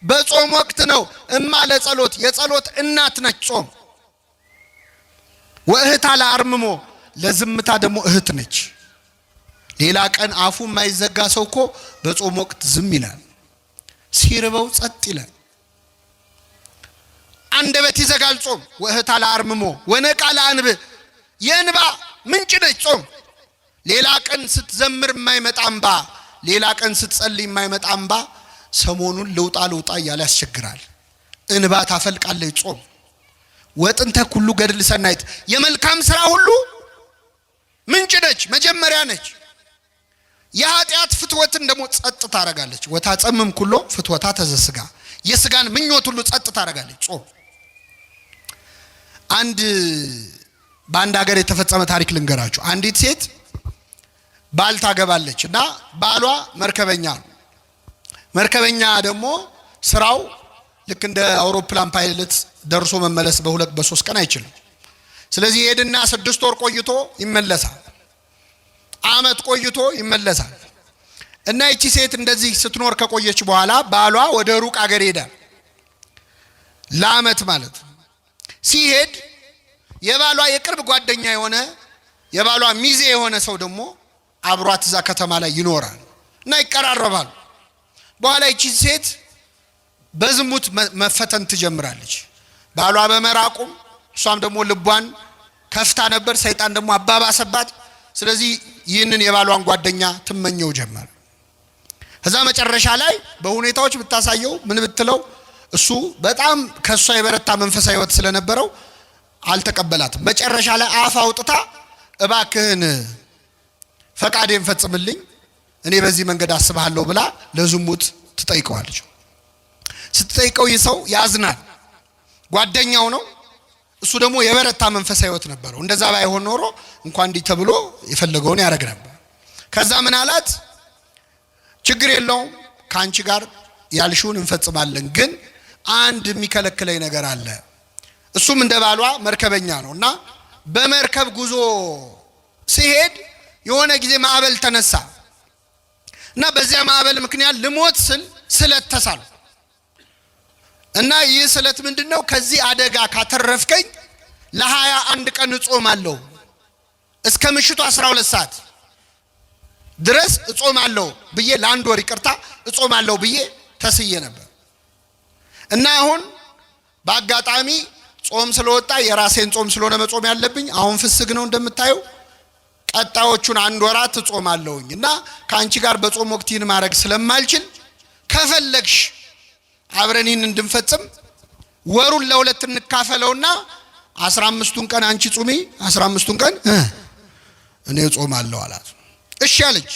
በጾም ወቅት ነው። እማ ለጸሎት የጸሎት እናት ነች ጾም። ወእህታ ለአርምሞ ለዝምታ ደግሞ እህት ነች። ሌላ ቀን አፉ የማይዘጋ ሰው እኮ በጾም ወቅት ዝም ይላል፣ ሲርበው ጸጥ ይላል። አንደበት ይዘጋል ጾም። ወእህታ ለአርምሞ ወነቃ ለአንብ የእንባ ምንጭ ነች ጾም። ሌላ ቀን ስትዘምር የማይመጣ እንባ፣ ሌላ ቀን ስትጸልይ የማይመጣ እንባ ሰሞኑን ልውጣ እያለ ያስቸግራል። እንባ ታፈልቃለች ጾም። ወጥንተ ኩሉ ገድል ሰናይት የመልካም ስራ ሁሉ ምንጭ ነች፣ መጀመሪያ ነች። የኃጢአት ፍትወትን ደግሞ ጸጥ ታረጋለች። ወታጸምም ኩሎ ፍትወታ ተዘስጋ የስጋን ምኞት ሁሉ ጸጥ ታረጋለች ጾም። በአንድ ሀገር የተፈጸመ ታሪክ ልንገራችሁ። አንዲት ሴት ባል ታገባለች እና ባሏ መርከበኛ ነው። መርከበኛ ደግሞ ስራው ልክ እንደ አውሮፕላን ፓይለት ደርሶ መመለስ በ2 በ3 ቀን አይችልም። ስለዚህ ሄድና 6 ወር ቆይቶ ይመለሳል። አመት ቆይቶ ይመለሳል። እና እቺ ሴት እንደዚህ ስትኖር ከቆየች በኋላ ባሏ ወደ ሩቅ ሀገር ሄዳል። ለአመት ማለት ሲሄድ የባሏ የቅርብ ጓደኛ የሆነ የባሏ ሚዜ የሆነ ሰው ደግሞ አብሯት እዛ ከተማ ላይ ይኖራል እና ይቀራረባሉ። በኋላ ይቺ ሴት በዝሙት መፈተን ትጀምራለች። ባሏ በመራቁም እሷም ደግሞ ልቧን ከፍታ ነበር። ሰይጣን ደግሞ አባባሰባት። ስለዚህ ይህንን የባሏን ጓደኛ ትመኘው ጀመር። ከዛ መጨረሻ ላይ በሁኔታዎች ብታሳየው ምን ብትለው እሱ በጣም ከሷ የበረታ መንፈሳዊ ሕይወት ስለነበረው አልተቀበላትም። መጨረሻ ላይ አፍ አውጥታ እባክህን ፈቃዴን ፈጽምልኝ እኔ በዚህ መንገድ አስባለሁ ብላ ለዝሙት ትጠይቀዋለች። ስትጠይቀው ይህ ሰው ያዝናል። ጓደኛው ነው። እሱ ደግሞ የበረታ መንፈሳዊ ሕይወት ነበረው። እንደዛ ባይሆን ኖሮ እንኳን እንዲህ ተብሎ የፈለገውን ያደርግ ነበር። ከዛ ምን አላት? ችግር የለውም ከአንቺ ጋር ያልሽውን እንፈጽማለን፣ ግን አንድ የሚከለክለኝ ነገር አለ። እሱም እንደ ባሏ መርከበኛ ነው እና በመርከብ ጉዞ ሲሄድ የሆነ ጊዜ ማዕበል ተነሳ እና በዚያ ማዕበል ምክንያት ልሞት ስል ስለት ተሳለ እና ይህ ስለት ምንድነው? ከዚህ አደጋ ካተረፍከኝ ለ21 ቀን እጾማለሁ እስከ ምሽቱ 12 ሰዓት ድረስ እጾማለሁ ብዬ ለአንድ ወር ይቅርታ እጾማለሁ ብዬ ተስዬ ነበር እና አሁን በአጋጣሚ ጾም ስለወጣ የራሴን ጾም ስለሆነ መጾም ያለብኝ አሁን ፍስግ ነው እንደምታዩ ቀጣዮቹን 1 ወራት እጾማለሁኝ እና ከአንቺ ጋር በጾም ወቅት ይህን ማድረግ ስለማልችል ከፈለግሽ አብረን ይህን እንድንፈጽም ወሩን ለሁለት እንካፈለውና 15ቱን ቀን አንቺ ጾሚ 15ቱን ቀን እኔ ጾማለሁ አላት። እሺ አለች።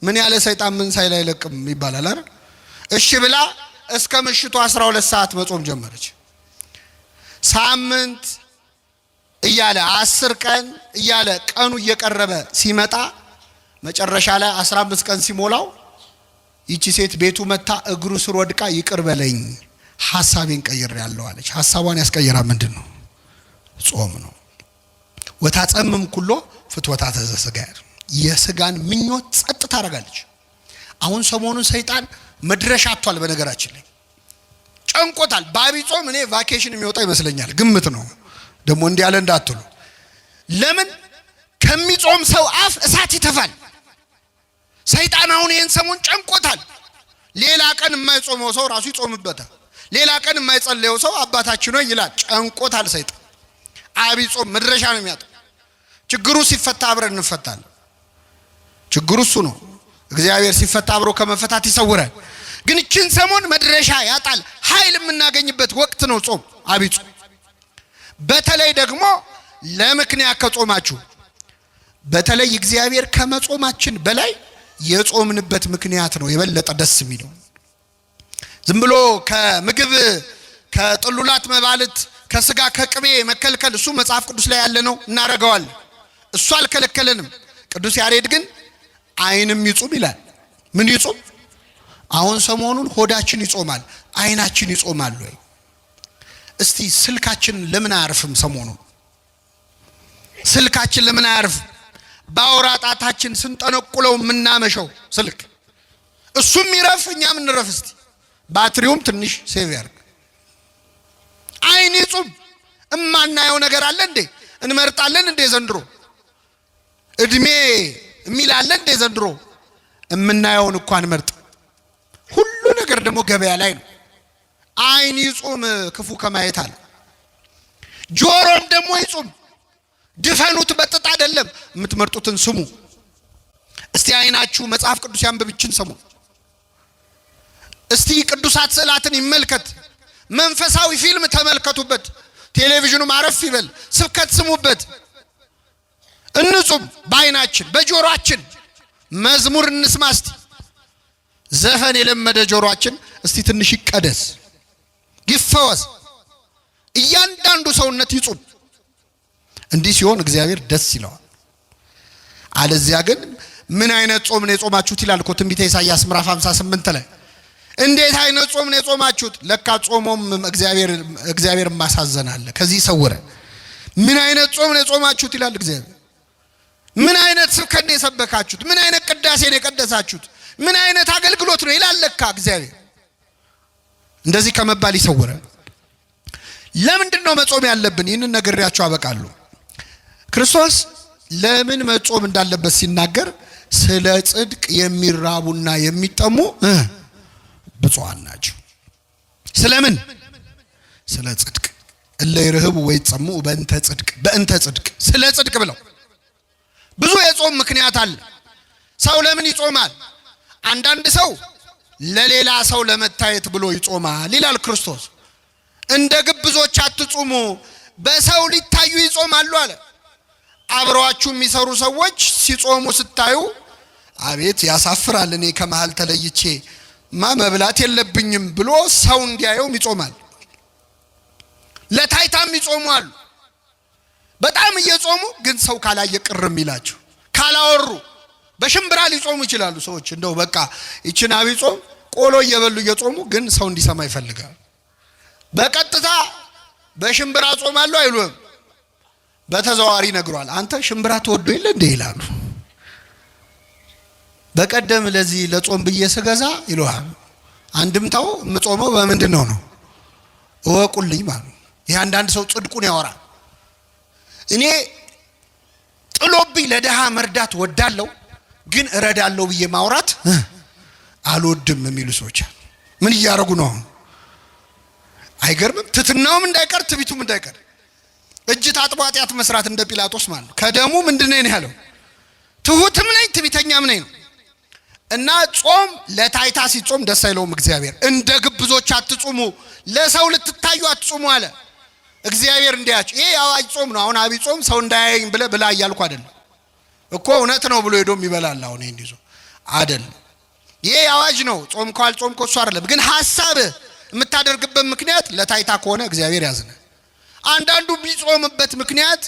ምን ያለ ሰይጣን ምን ሳይል አይለቅም ይባላል አይደል? እሺ ብላ እስከ ምሽቱ 12 ሰዓት መጾም ጀመረች። ሳምንት እያለ 10 ቀን እያለ ቀኑ እየቀረበ ሲመጣ መጨረሻ ላይ 15 ቀን ሲሞላው ይቺ ሴት ቤቱ መታ እግሩ ስር ወድቃ ይቅር በለኝ ሐሳቤን ቀይሬያለሁ አለች። ሐሳቧን ያስቀየራ ምንድነው? ጾም ነው። ወታጸምም ኩሎ ፍትወታተ ዘሥጋ የስጋን ምኞት ጸጥ ታደርጋለች። አሁን ሰሞኑን ሰይጣን መድረሻ አጥቷል። በነገራችን ላይ ጨንቆታል። በአብይ ጾም እኔ ቫኬሽን የሚወጣ ይመስለኛል። ግምት ነው ደግሞ እንዲህ ያለ እንዳትሉ። ለምን ከሚጾም ሰው አፍ እሳት ይተፋል። ሰይጣን አሁን ይሄን ሰሞን ጨንቆታል። ሌላ ቀን የማይጾመው ሰው ራሱ ይጾምበታል። ሌላ ቀን የማይጸልየው ሰው አባታችን ነው ይላል። ጨንቆታል ሰይጣን። አብይ ጾም መድረሻ ነው የሚያጣው። ችግሩ ሲፈታ አብረን እንፈታለን። ችግሩ እሱ ነው። እግዚአብሔር ሲፈታ አብሮ ከመፈታት ይሰውራል። ግን እቺን ሰሞን መድረሻ ያጣል። ኃይል የምናገኝበት ወቅት ነው ጾም፣ አብይ ጾም። በተለይ ደግሞ ለምክንያት ከጾማችሁ በተለይ እግዚአብሔር ከመጾማችን በላይ የጾምንበት ምክንያት ነው የበለጠ ደስ የሚለው። ዝም ብሎ ከምግብ ከጥሉላት መባልት ከስጋ ከቅቤ መከልከል እሱ መጽሐፍ ቅዱስ ላይ ያለ ነው፣ እናረጋዋለን። እሱ አልከለከለንም። ቅዱስ ያሬድ ግን አይንም ይጾም ይላል። ምን ይጾም? አሁን ሰሞኑን ሆዳችን ይጾማል፣ አይናችን ይጾማል ወይ? እስቲ ስልካችን ለምን አያርፍም? ሰሞኑን ስልካችን ለምን አያርፍም? ባውራ ጣታችን ስንጠነቁለው የምናመሸው ስልክ እሱም ይረፍ፣ እኛም እንረፍ። እስቲ ባትሪውም ትንሽ ሴቭ ያርግ። አይን ይጹም። እማናየው ነገር አለ እንዴ? እንመርጣለን እንዴ ዘንድሮ? እድሜ የሚላለ እንዴ ዘንድሮ? እምናየውን እንኳን መርጥ። ሁሉ ነገር ደግሞ ገበያ ላይ ነው። አይን ይጹም ክፉ ከማየት አለ። ጆሮም ደግሞ ይጹም። ድፈኑት በጥጥ አይደለም፣ የምትመርጡትን ስሙ። እስቲ አይናችሁ መጽሐፍ ቅዱስ ያንብብችን ሰሙ። እስቲ ቅዱሳት ስዕላትን ይመልከት። መንፈሳዊ ፊልም ተመልከቱበት። ቴሌቪዥኑ ማረፍ ይበል። ስብከት ስሙበት። እንጹም በአይናችን በጆሮአችን። መዝሙር እንስማ እስቲ። ዘፈን የለመደ ጆሮአችን እስቲ ትንሽ ይቀደስ፣ ይፈወስ። እያንዳንዱ ሰውነት ይጹም። እንዲህ ሲሆን እግዚአብሔር ደስ ይለዋል። አለዚያ ግን ምን አይነት ጾም ነው የጾማችሁት ይላል እኮ ትንቢተ ኢሳይያስ ምዕራፍ 58 ላይ። እንዴት አይነት ጾም ነው የጾማችሁት? ለካ ጾሞም እግዚአብሔር ማሳዘናል። ከዚህ ሰውረን። ምን አይነት ጾም ነው የጾማችሁት ይላል እግዚአብሔር። ምን አይነት ስብከት ነው የሰበካችሁት? ምን አይነት ቅዳሴ ነው የቀደሳችሁት? ምን አይነት አገልግሎት ነው ይላል ለካ እግዚአብሔር። እንደዚህ ከመባል ይሰውረን። ለምንድን ነው መጾም ያለብን? ይህንን ነግሬያችሁ አበቃለሁ። ክርስቶስ ለምን መጾም እንዳለበት ሲናገር ስለ ጽድቅ የሚራቡና የሚጠሙ ብፁዓን ናቸው። ስለምን? ስለ ጽድቅ እለ ይርህቡ ወይጸሙ በእንተ ጽድቅ፣ በእንተ ጽድቅ፣ ስለ ጽድቅ ብለው። ብዙ የጾም ምክንያት አለ። ሰው ለምን ይጾማል? አንዳንድ ሰው ለሌላ ሰው ለመታየት ብሎ ይጾማል ይላል ክርስቶስ። እንደ ግብዞች አትጹሙ፣ በሰው ሊታዩ ይጾማሉ አለ። አብረዋችሁ የሚሰሩ ሰዎች ሲጾሙ ስታዩ አቤት ያሳፍራል፣ እኔ ከመሃል ተለይቼ መብላት የለብኝም ብሎ ሰው እንዲያየው ይጾማል። ለታይታም ይጾማሉ። በጣም እየጾሙ ግን ሰው ካላየ ቅርም ይላቸው። ካላወሩ በሽምብራ ሊጾሙ ይችላሉ ሰዎች። እንደው በቃ ይችን አብይ ጾም ቆሎ እየበሉ እየጾሙ ግን ሰው እንዲሰማ ይፈልጋል። በቀጥታ በሽምብራ ጾማሉ አይሉም። በተዘዋዋሪ ነግሯል። አንተ ሽምብራ ተወዶ ይለ እንደ ይላሉ። በቀደም ለዚህ ለጾም ብዬ ስገዛ ይሏል። አንድምታው የምጾመው በምንድነው ነው እወቁልኝ ማለት። ይሄ አንዳንድ ሰው ጽድቁን ያወራል። እኔ ጥሎብኝ ለደሃ መርዳት ወዳለው ግን እረዳለው ብዬ ማውራት አልወድም የሚሉ ሰዎች አሉ። ምን እያረጉ ነው? አይገርምም? ትትናውም እንዳይቀር ትቢቱም እንዳይቀር እጅ ታጥቦ ኃጢአት መስራት እንደ ጲላጦስ ማለት ነው። ከደሙ ምንድነው ያለው? ትሁትም ነኝ ትቢተኛም ነኝ ነው። እና ጾም ለታይታ ሲጾም ደስ አይለውም እግዚአብሔር። እንደ ግብዞች አትጹሙ፣ ለሰው ልትታዩ አትጹሙ አለ እግዚአብሔር። እንዲያች ይሄ አዋጅ ጾም ነው። አሁን አብይ ጾም ሰው እንዳያየኝ ብላ እያልኩ አይደለም እኮ፣ እውነት ነው ብሎ ሄዶም ይበላል። አሁን ይሄ እንዲዞ አይደለም፣ ይሄ አዋጅ ነው። ጾም ካልጾም እኮ እሱ አይደለም። ግን ሐሳብ የምታደርግበት ምክንያት ለታይታ ከሆነ እግዚአብሔር ያዝናል። አንዳንዱ ቢጾምበት ምክንያት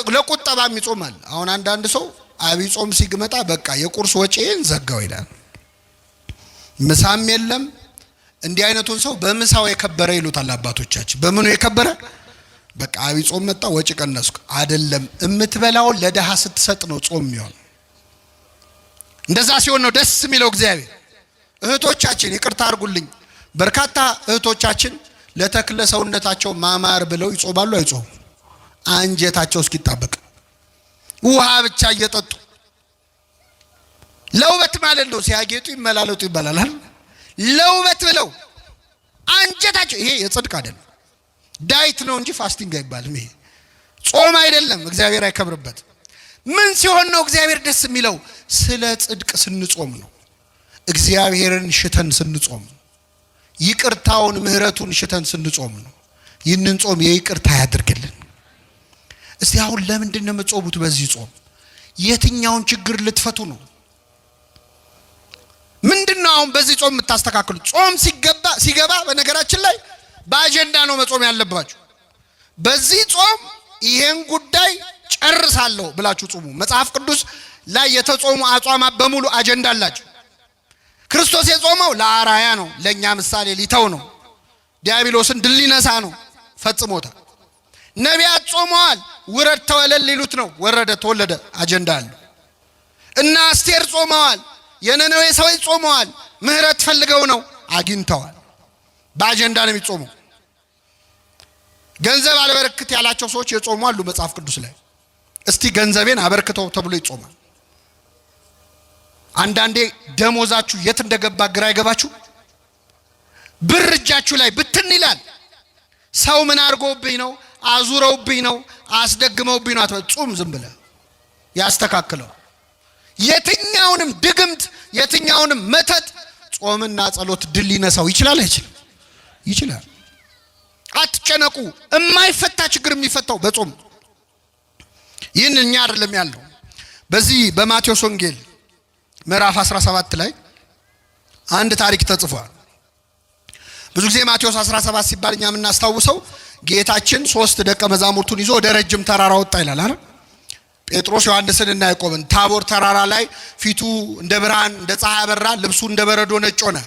ለቁጠባ ይጾማል። አሁን አንዳንድ ሰው አብይ ጾም ሲግመጣ በቃ የቁርስ ወጪን ዘጋው ይላል፣ ምሳም የለም። እንዲህ አይነቱን ሰው በምሳው የከበረ ይሉታል አባቶቻችን። በምኑ የከበረ? በቃ አብይ ጾም መጣ ወጪ ቀነስኩ አይደለም። እምትበላው ለደሃ ስትሰጥ ነው ጾም የሚሆን። እንደዛ ሲሆን ነው ደስ የሚለው እግዚአብሔር። እህቶቻችን ይቅርታ አድርጉልኝ፣ በርካታ እህቶቻችን ለተክለ ሰውነታቸው ማማር ብለው ይጾማሉ። አይጾሙ አንጀታቸው እስኪጣበቅ ውሃ ብቻ እየጠጡ ለውበት ማለት ነው። ሲያጌጡ ይመላለጡ ይባላል። ለውበት ብለው አንጀታቸው። ይሄ የጽድቅ አይደለም፣ ዳይት ነው እንጂ ፋስቲንግ አይባልም። ይሄ ጾም አይደለም፣ እግዚአብሔር አይከብርበት። ምን ሲሆን ነው እግዚአብሔር ደስ የሚለው? ስለ ጽድቅ ስንጾም ነው። እግዚአብሔርን ሽተን ስንጾም ነው። ይቅርታውን ምህረቱን ሽተን ስንጾም ነው። ይህንን ጾም የይቅርታ ያድርግልን። እስቲ አሁን ለምንድን ነው የምትጾሙት? በዚህ ጾም የትኛውን ችግር ልትፈቱ ነው? ምንድነው አሁን በዚህ ጾም የምታስተካክሉት? ጾም ሲገባ በነገራችን ላይ በአጀንዳ ነው መጾም ያለባችሁ። በዚህ ጾም ይሄን ጉዳይ ጨርሳለሁ ብላችሁ ጾሙ። መጽሐፍ ቅዱስ ላይ የተጾሙ አጽዋማት በሙሉ አጀንዳ አላቸው። ክርስቶስ የጾመው ለአራያ ነው፣ ለኛ ምሳሌ ሊተው ነው። ዲያብሎስን ድል ሊነሳ ነው፣ ፈጽሞታል። ነቢያት ጾመዋል፣ ውረድ ተወለድ ሊሉት ነው፣ ወረደ ተወለደ፣ አጀንዳ አለ። እና አስቴር ጾመዋል፣ የነነዌ ሰዎች ጾመዋል፣ ምህረት ፈልገው ነው፣ አግኝተዋል። በአጀንዳ ነው የሚጾመው። ገንዘብ አልበረክት ያላቸው ሰዎች የጾሙ አሉ መጽሐፍ ቅዱስ ላይ። እስቲ ገንዘቤን አበርክተው ተብሎ ይጾማል። አንዳንዴ ደሞዛችሁ የት እንደገባ ግራ አይገባችሁ? ብር እጃችሁ ላይ ብትን ይላል። ሰው ምን አድርጎብኝ ነው? አዙረውብኝ ነው፣ አስደግመውብኝ ነው አትበል። ጾም ዝም ብለህ ያስተካክለው። የትኛውንም ድግምት የትኛውንም መተት ጾምና ጸሎት ድል ሊነሳው ይችላል አይችልም? ይችላል። አትጨነቁ። የማይፈታ ችግር የሚፈታው በጾም። ይህን እኛ አይደለም ያለው። በዚህ በማቴዎስ ወንጌል ምዕራፍ 17 ላይ አንድ ታሪክ ተጽፏል። ብዙ ጊዜ ማቴዎስ 17 ሲባል እኛ የምናስታውሰው ጌታችን 3 ደቀ መዛሙርቱን ይዞ ወደ ረጅም ተራራ ወጣ ይላል አይደል? ጴጥሮስ ዮሐንስን እና ያዕቆብን ታቦር ተራራ ላይ ፊቱ እንደ ብርሃን እንደ ፀሐይ አበራ፣ ልብሱ እንደ በረዶ ነጭ ሆነ።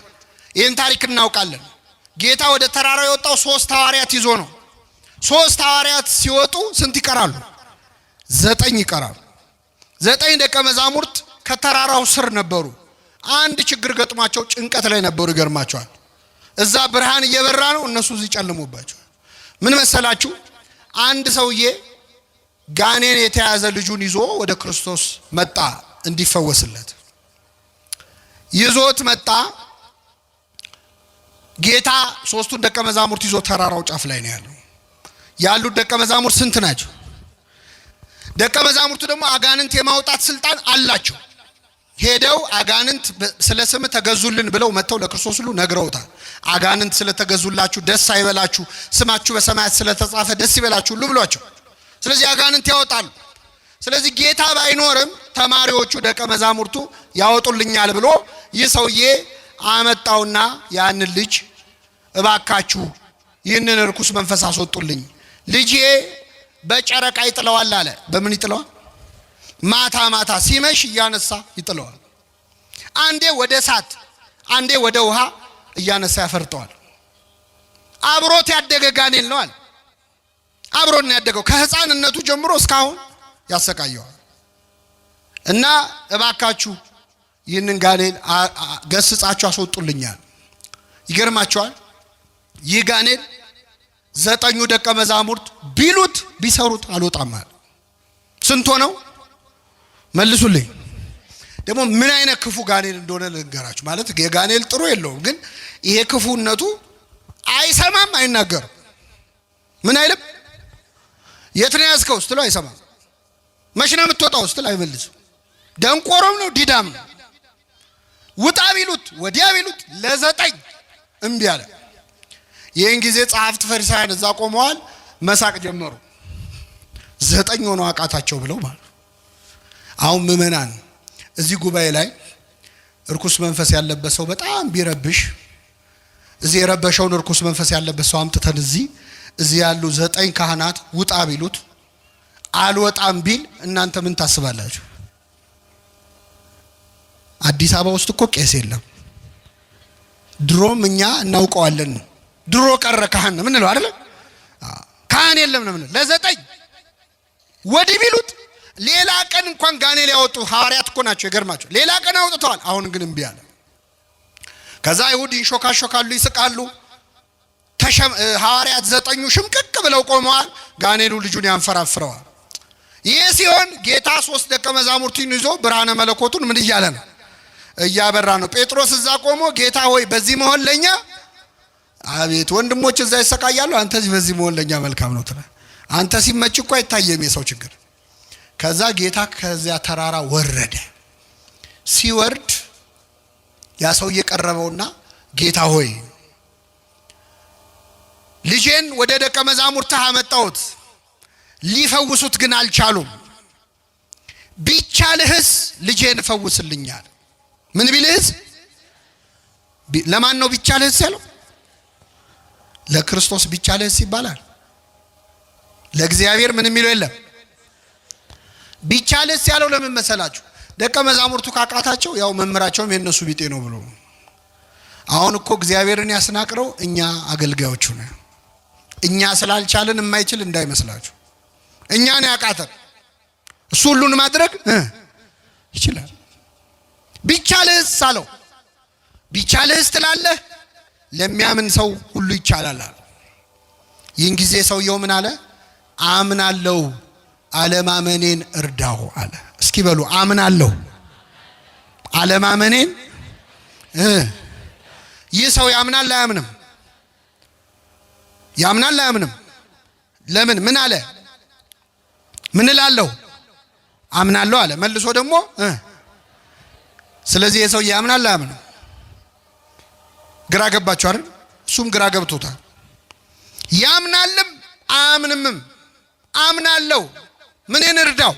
ይህን ታሪክ እናውቃለን። ጌታ ወደ ተራራው የወጣው 3 ሐዋርያት ይዞ ነው። 3 ሐዋርያት ሲወጡ ስንት ይቀራሉ? 9 ይቀራሉ። 9 ደቀ መዛሙርት ከተራራው ስር ነበሩ። አንድ ችግር ገጥሟቸው ጭንቀት ላይ ነበሩ። ይገርማቸዋል። እዛ ብርሃን እየበራ ነው፣ እነሱ እዚህ ጨልሞባቸው። ምን መሰላችሁ? አንድ ሰውዬ ጋኔን የተያዘ ልጁን ይዞ ወደ ክርስቶስ መጣ እንዲፈወስለት። ይዞት መጣ። ጌታ ሶስቱን ደቀ መዛሙርት ይዞ ተራራው ጫፍ ላይ ነው ያለው። ያሉት ደቀ መዛሙርት ስንት ናቸው? ደቀ መዛሙርቱ ደግሞ አጋንንት የማውጣት ስልጣን አላቸው። ሄደው አጋንንት ስለ ስም ተገዙልን ብለው መተው ለክርስቶስ ሁሉ ነግረውታል። አጋንንት ስለተገዙላችሁ ደስ አይበላችሁ፣ ስማችሁ በሰማያት ስለተጻፈ ደስ ይበላችሁ ሁሉ ብሏቸው። ስለዚህ አጋንንት ያወጣሉ። ስለዚህ ጌታ ባይኖርም ተማሪዎቹ ደቀ መዛሙርቱ ያወጡልኛል ብሎ ይህ ሰውዬ አመጣውና ያንን ልጅ እባካችሁ ይህንን ርኩስ መንፈስ አስወጡልኝ፣ ልጄ በጨረቃ ይጥለዋል አለ። በምን ይጥለዋል? ማታ ማታ ሲመሽ እያነሳ ይጥለዋል። አንዴ ወደ እሳት አንዴ ወደ ውሃ እያነሳ ያፈርጠዋል። አብሮት ያደገ ጋኔል ነው አለ። አብሮት ነው ያደገው ከህፃንነቱ ጀምሮ እስካሁን ያሰቃየዋል። እና እባካችሁ ይህንን ጋኔል ገስጻችሁ አስወጡልኛል። ይገርማቸዋል። ይህ ጋኔል 9 ደቀ መዛሙርት ቢሉት ቢሰሩት አልወጣም አለ። ስንት ሆነው? መልሱልኝ። ደግሞ ምን አይነት ክፉ ጋኔል እንደሆነ ልንገራችሁ። ማለት የጋኔል ጥሩ የለውም፣ ግን ይሄ ክፉነቱ አይሰማም፣ አይናገርም። ምን አይልም። የት ነው ያዝከው ስትለው አይሰማም። መች ነው የምትወጣው ስትል አይመልስም። ደንቆሮም ነው፣ ዲዳም ነው። ውጣ ቢሉት ወዲያ ቢሉት ለ9 እምቢ አለ። ይህን ጊዜ ጸሐፍት ፈሪሳውያን እዛ ቆመዋል፣ መሳቅ ጀመሩ። 9 ሆነው አቃታቸው ብለው ማለት። አሁን ምእመናን እዚህ ጉባኤ ላይ እርኩስ መንፈስ ያለበት ሰው በጣም ቢረብሽ፣ እዚህ የረበሸውን እርኩስ መንፈስ ያለበት ሰው አምጥተን እዚህ ያሉ 9 ካህናት ውጣ ቢሉት አልወጣም ቢል እናንተ ምን ታስባላችሁ? አዲስ አበባ ውስጥ እኮ ቄስ የለም። ድሮም እኛ እናውቀዋለን። ድሮ ቀረ ካህን ምን ነው አይደል? ካህን የለም ነው ምን ለ9 ወዲህ ቢሉት ሌላ ቀን እንኳን ጋኔል ያወጡ ሐዋርያት እኮ ናቸው። ይገርማቸው ሌላ ቀን አውጥተዋል። አሁን ግን እምቢ አለ። ከዛ ይሁድ ይሾካሾካሉ፣ ይስቃሉ። ሐዋርያት 9 ሽምቅቅ ብለው ቆመዋል። ጋኔሉ ልጁን ያንፈራፍረዋል። ይህ ሲሆን ጌታ 3 ደቀ መዛሙርቱን ይዞ ብርሃነ መለኮቱን ምን እያለ ነው? እያበራ ነው። ጴጥሮስ እዛ ቆሞ ጌታ ሆይ በዚህ መሆን ለኛ፣ አቤት ወንድሞች እዛ ይሰቃያሉ፣ አንተ በዚህ መሆን ለኛ መልካም ነው ትላለህ። አንተ ሲመች እኮ አይታየም የሰው ችግር። ከዛ ጌታ ከዚያ ተራራ ወረደ። ሲወርድ ያ ሰው እየቀረበውና ጌታ ሆይ ልጄን ወደ ደቀ መዛሙርትህ አመጣሁት፣ ሊፈውሱት ግን አልቻሉም። ቢቻልህስ ልጄን ፈውስልኛል። ምን ቢልህስ? ለማን ነው ቢቻልህስ ያለው? ለክርስቶስ ቢቻልህስ ይባላል። ለእግዚአብሔር ምን የሚለው የለም። ቢቻልህስ ያለው ለምን መሰላችሁ? ደቀ መዛሙርቱ ካቃታቸው ያው መምህራቸውም የነሱ ቢጤ ነው ብሎ። አሁን እኮ እግዚአብሔርን ያስናቅረው እኛ አገልጋዮቹ ነን። እኛ ስላልቻልን የማይችል እንዳይመስላችሁ። እኛን ያቃተን እሱ ሁሉን ማድረግ ይችላል። ቢቻልህስ አለው። ቢቻልህስ ትላለህ፣ ለሚያምን ሰው ሁሉ ይቻላል አለ። ይህን ጊዜ ሰውየው ምን አለ? አምናለሁ፣ አለማመኔን እርዳው አለ። እስኪ በሉ አምናለሁ፣ አለማመኔን። ይህ ሰው ያምናል አያምንም? ያምናል አያምንም? ለምን? ምን አለ? ምን እላለሁ? አምናለሁ አለ። መልሶ ደግሞ ስለዚህ የሰው ያምናል አያምንም? ግራ ገባችሁ አይደል? እሱም ግራ ገብቶታል። ያምናልም አያምንምም። አምናለሁ፣ ምንን እርዳው?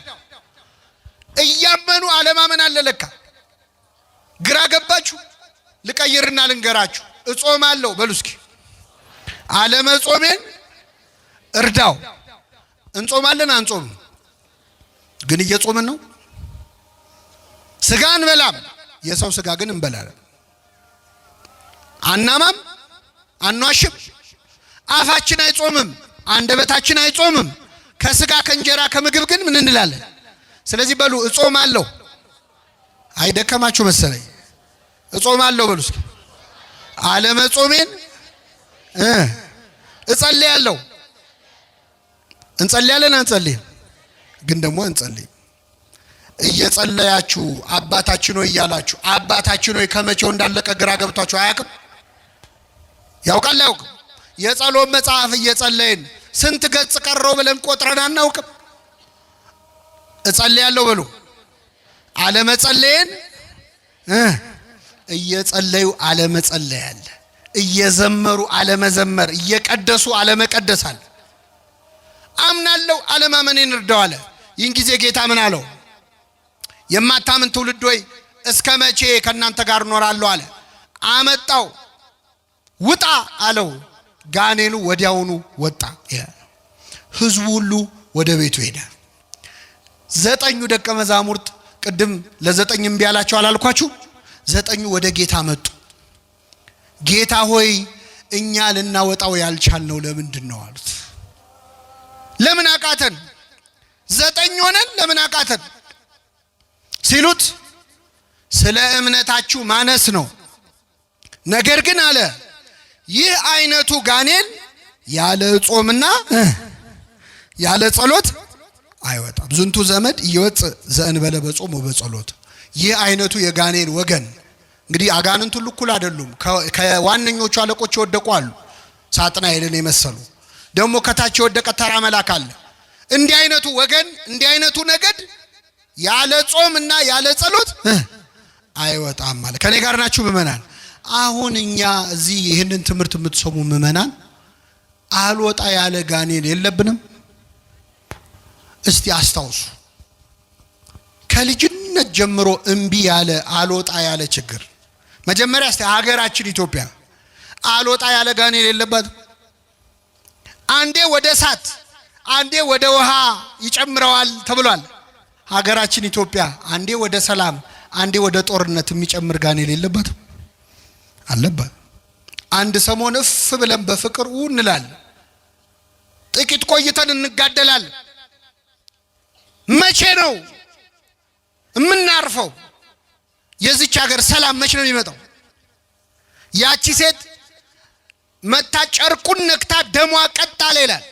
እያመኑ አለማመን አለ ለካ። ግራ ገባችሁ? ልቀይርና ልንገራችሁ። እጾማለሁ በሉ እስኪ፣ አለመጾሜን እርዳው። እንጾማለን አንጾም ግን እየጾምን ነው። ስጋ እንበላም፣ የሰው ስጋ ግን እንበላለን። አናማም፣ አንዋሽም፣ አፋችን አይጾምም፣ አንደበታችን አይጾምም። ከስጋ ከእንጀራ ከምግብ ግን ምን እንላለን? ስለዚህ በሉ እጾማለሁ። አይደከማችሁ መሰለኝ። እጾማለሁ በሉ እስኪ። አለመጾሜን እጸልያለሁ። እንጸልያለን አንጸልይም? ግን ደግሞ እንጸልይ። እየጸለያችሁ አባታችን ሆይ እያላችሁ አባታችን ሆይ ከመቼው እንዳለቀ ግራ ገብቷችሁ አያውቅም? ያውቃል አያውቅም? የጸሎት መጽሐፍ እየጸለይን ስንት ገጽ ቀረው ብለን ቆጥረን አናውቅም? እጸልያለሁ በሉ። አለመጸለይን እየጸለዩ አለመጸለይ አለ። እየዘመሩ አለመዘመር፣ እየቀደሱ አለመቀደስ አለ። አምናለሁ አለማመኔን እርዳው አለ። ይህን ጊዜ ጌታ ምን አለው? የማታምን ትውልድ ሆይ እስከ መቼ ከእናንተ ጋር እኖራለሁ አለ። አመጣው፣ ውጣ አለው። ጋኔኑ ወዲያውኑ ወጣ። ህዝቡ ሁሉ ወደ ቤቱ ሄደ። 9 ደቀ መዛሙርት ቅድም ለ9 እምቢ አላቸው አላልኳችሁ? 9 ወደ ጌታ መጡ። ጌታ ሆይ እኛ ልናወጣው ያልቻልነው ለምንድን ነው አሉት። ለምን አቃተን? 9 ሆነን ለምን አቃተን ሲሉት ስለ እምነታችሁ ማነስ ነው። ነገር ግን አለ ይህ አይነቱ ጋኔን ያለ ጾምና ያለ ጸሎት አይወጣም። ዝንቱ ዘመድ ይወጥ ዘእንበለ በጾም ወበጸሎት። ይህ አይነቱ የጋኔን ወገን እንግዲህ አጋንንቱ ሁሉ እኩል አይደሉም። ከዋነኞቹ አለቆች የወደቁ አሉ፣ ሳጥናኤልን የመሰሉ ደግሞ ከታች የወደቀ ተራ መልአክ አለ። እንዲህ አይነቱ ወገን እንዲህ አይነቱ ነገድ ያለ ጾምና ያለ ጸሎት አይወጣም ማለት። ከኔ ጋር ናችሁ ምእመናን? አሁን እኛ እዚህ ይህንን ትምህርት የምትሰሙ ምእመናን አልወጣ ያለ ጋኔን የለብንም? እስቲ አስታውሱ። ከልጅነት ጀምሮ እምቢ ያለ አልወጣ ያለ ችግር መጀመሪያ እስቲ ሀገራችን ኢትዮጵያ አልወጣ ያለ ጋኔን የለባትም? አንዴ ወደ እሳት አንዴ ወደ ውሃ ይጨምረዋል ተብሏል። ሀገራችን ኢትዮጵያ አንዴ ወደ ሰላም አንዴ ወደ ጦርነት የሚጨምር ጋኔን የለባትም? አለባት። አንድ ሰሞን እፍ ብለን በፍቅር እንላለን፣ ጥቂት ቆይተን እንጋደላለን። መቼ ነው የምናርፈው? የዚች ሀገር ሰላም መቼ ነው የሚመጣው? ያቺ ሴት መታ ጨርቁን ነክታ ደሟ ቀጥ አለ ይላል።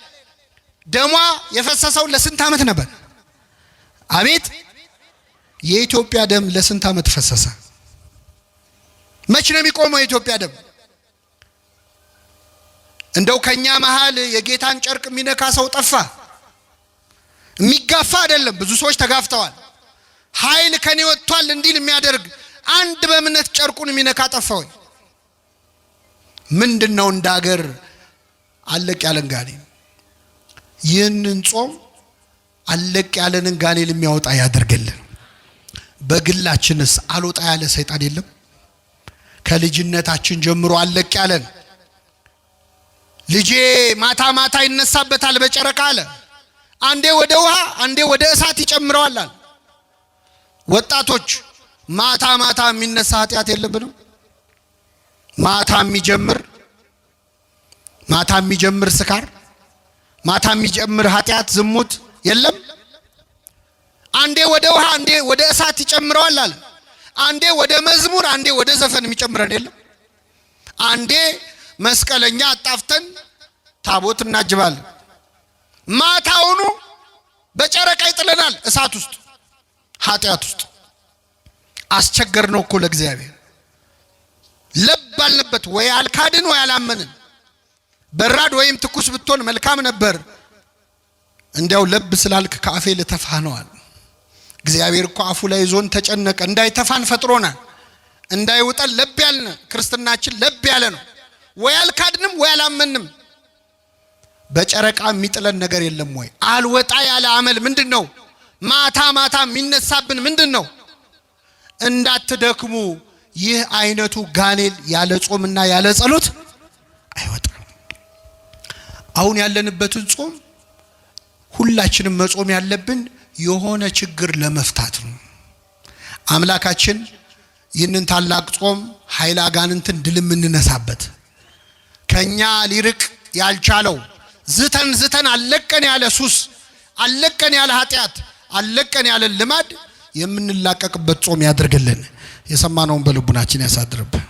ደሟ የፈሰሰው ለስንት ዓመት ነበር? አቤት! የኢትዮጵያ ደም ለስንት ዓመት ፈሰሰ? መቼ ነው የሚቆመው የኢትዮጵያ ደም? እንደው ከኛ መሃል የጌታን ጨርቅ የሚነካ ሰው ጠፋ? የሚጋፋ አይደለም፣ ብዙ ሰዎች ተጋፍተዋል። ኃይል ከኔ ወጥቷል እንዲል የሚያደርግ አንድ በእምነት ጨርቁን የሚነካ ጠፋ ወይ? ምንድነው እንደ ሀገር አለቅ ያለን ጋኔን? ይህንን ጾም አለቅ ያለንን ጋኔን የሚያወጣ ያደርግልን። በግላችንስ አልወጣ ያለ ሰይጣን የለም? ከልጅነታችን ጀምሮ አለቅ ያለን ልጄ ማታ ማታ ይነሳበታል በጨረቃ አለ። አንዴ ወደ ውሃ አንዴ ወደ እሳት ይጨምረዋል አለ። ወጣቶች ማታ ማታ የሚነሳ ኃጢአት የለብንም? ማታ የሚጀምር ስካር፣ ማታ የሚጀምር ኃጢአት ዝሙት የለም? አንዴ ወደ ውሃ አንዴ ወደ እሳት ይጨምረዋል አለ። አንዴ ወደ መዝሙር አንዴ ወደ ዘፈን የሚጨምረን የለም? አንዴ መስቀለኛ አጣፍተን ታቦት እናጅባለን፣ ማታውኑ በጨረቃ ይጥለናል እሳት ውስጥ ኃጢአት ውስጥ። አስቸገር ነው እኮ ለእግዚአብሔር። ለብ አልንበት ወይ አልካድን ወይ አላመንን። በራድ ወይም ትኩስ ብትሆን መልካም ነበር፣ እንዲያው ለብ ስላልክ ከአፌ ልተፋህ ነው አለ። እግዚአብሔር እኮ አፉ ላይ ዞን ተጨነቀ። እንዳይተፋን ፈጥሮናል። እንዳይውጠን ለብ ያልን ክርስትናችን ለብ ያለ ነው። ወይ አልካድንም ወይ አላመንም። በጨረቃ የሚጥለን ነገር የለም ወይ? አልወጣ ያለ አመል ምንድነው? ማታ ማታ የሚነሳብን ምንድነው? እንዳትደክሙ ይህ አይነቱ ጋኔል ያለ ጾምና ያለ ጸሎት አይወጣም። አሁን ያለንበትን ጾም ሁላችንም መጾም ያለብን የሆነ ችግር ለመፍታት ነው። አምላካችን ይህንን ታላቅ ጾም ኃይለ አጋንንትን ድል የምንነሳበት፣ ከኛ ሊርቅ ያልቻለው ዝተን አለቀን ያለ ሱስ፣ አለቀን ያለ ኃጢአት፣ አለቀን ያለ ልማድ የምንላቀቅበት ጾም ያድርግልን። የሰማነውን በልቡናችን ያሳድርብን።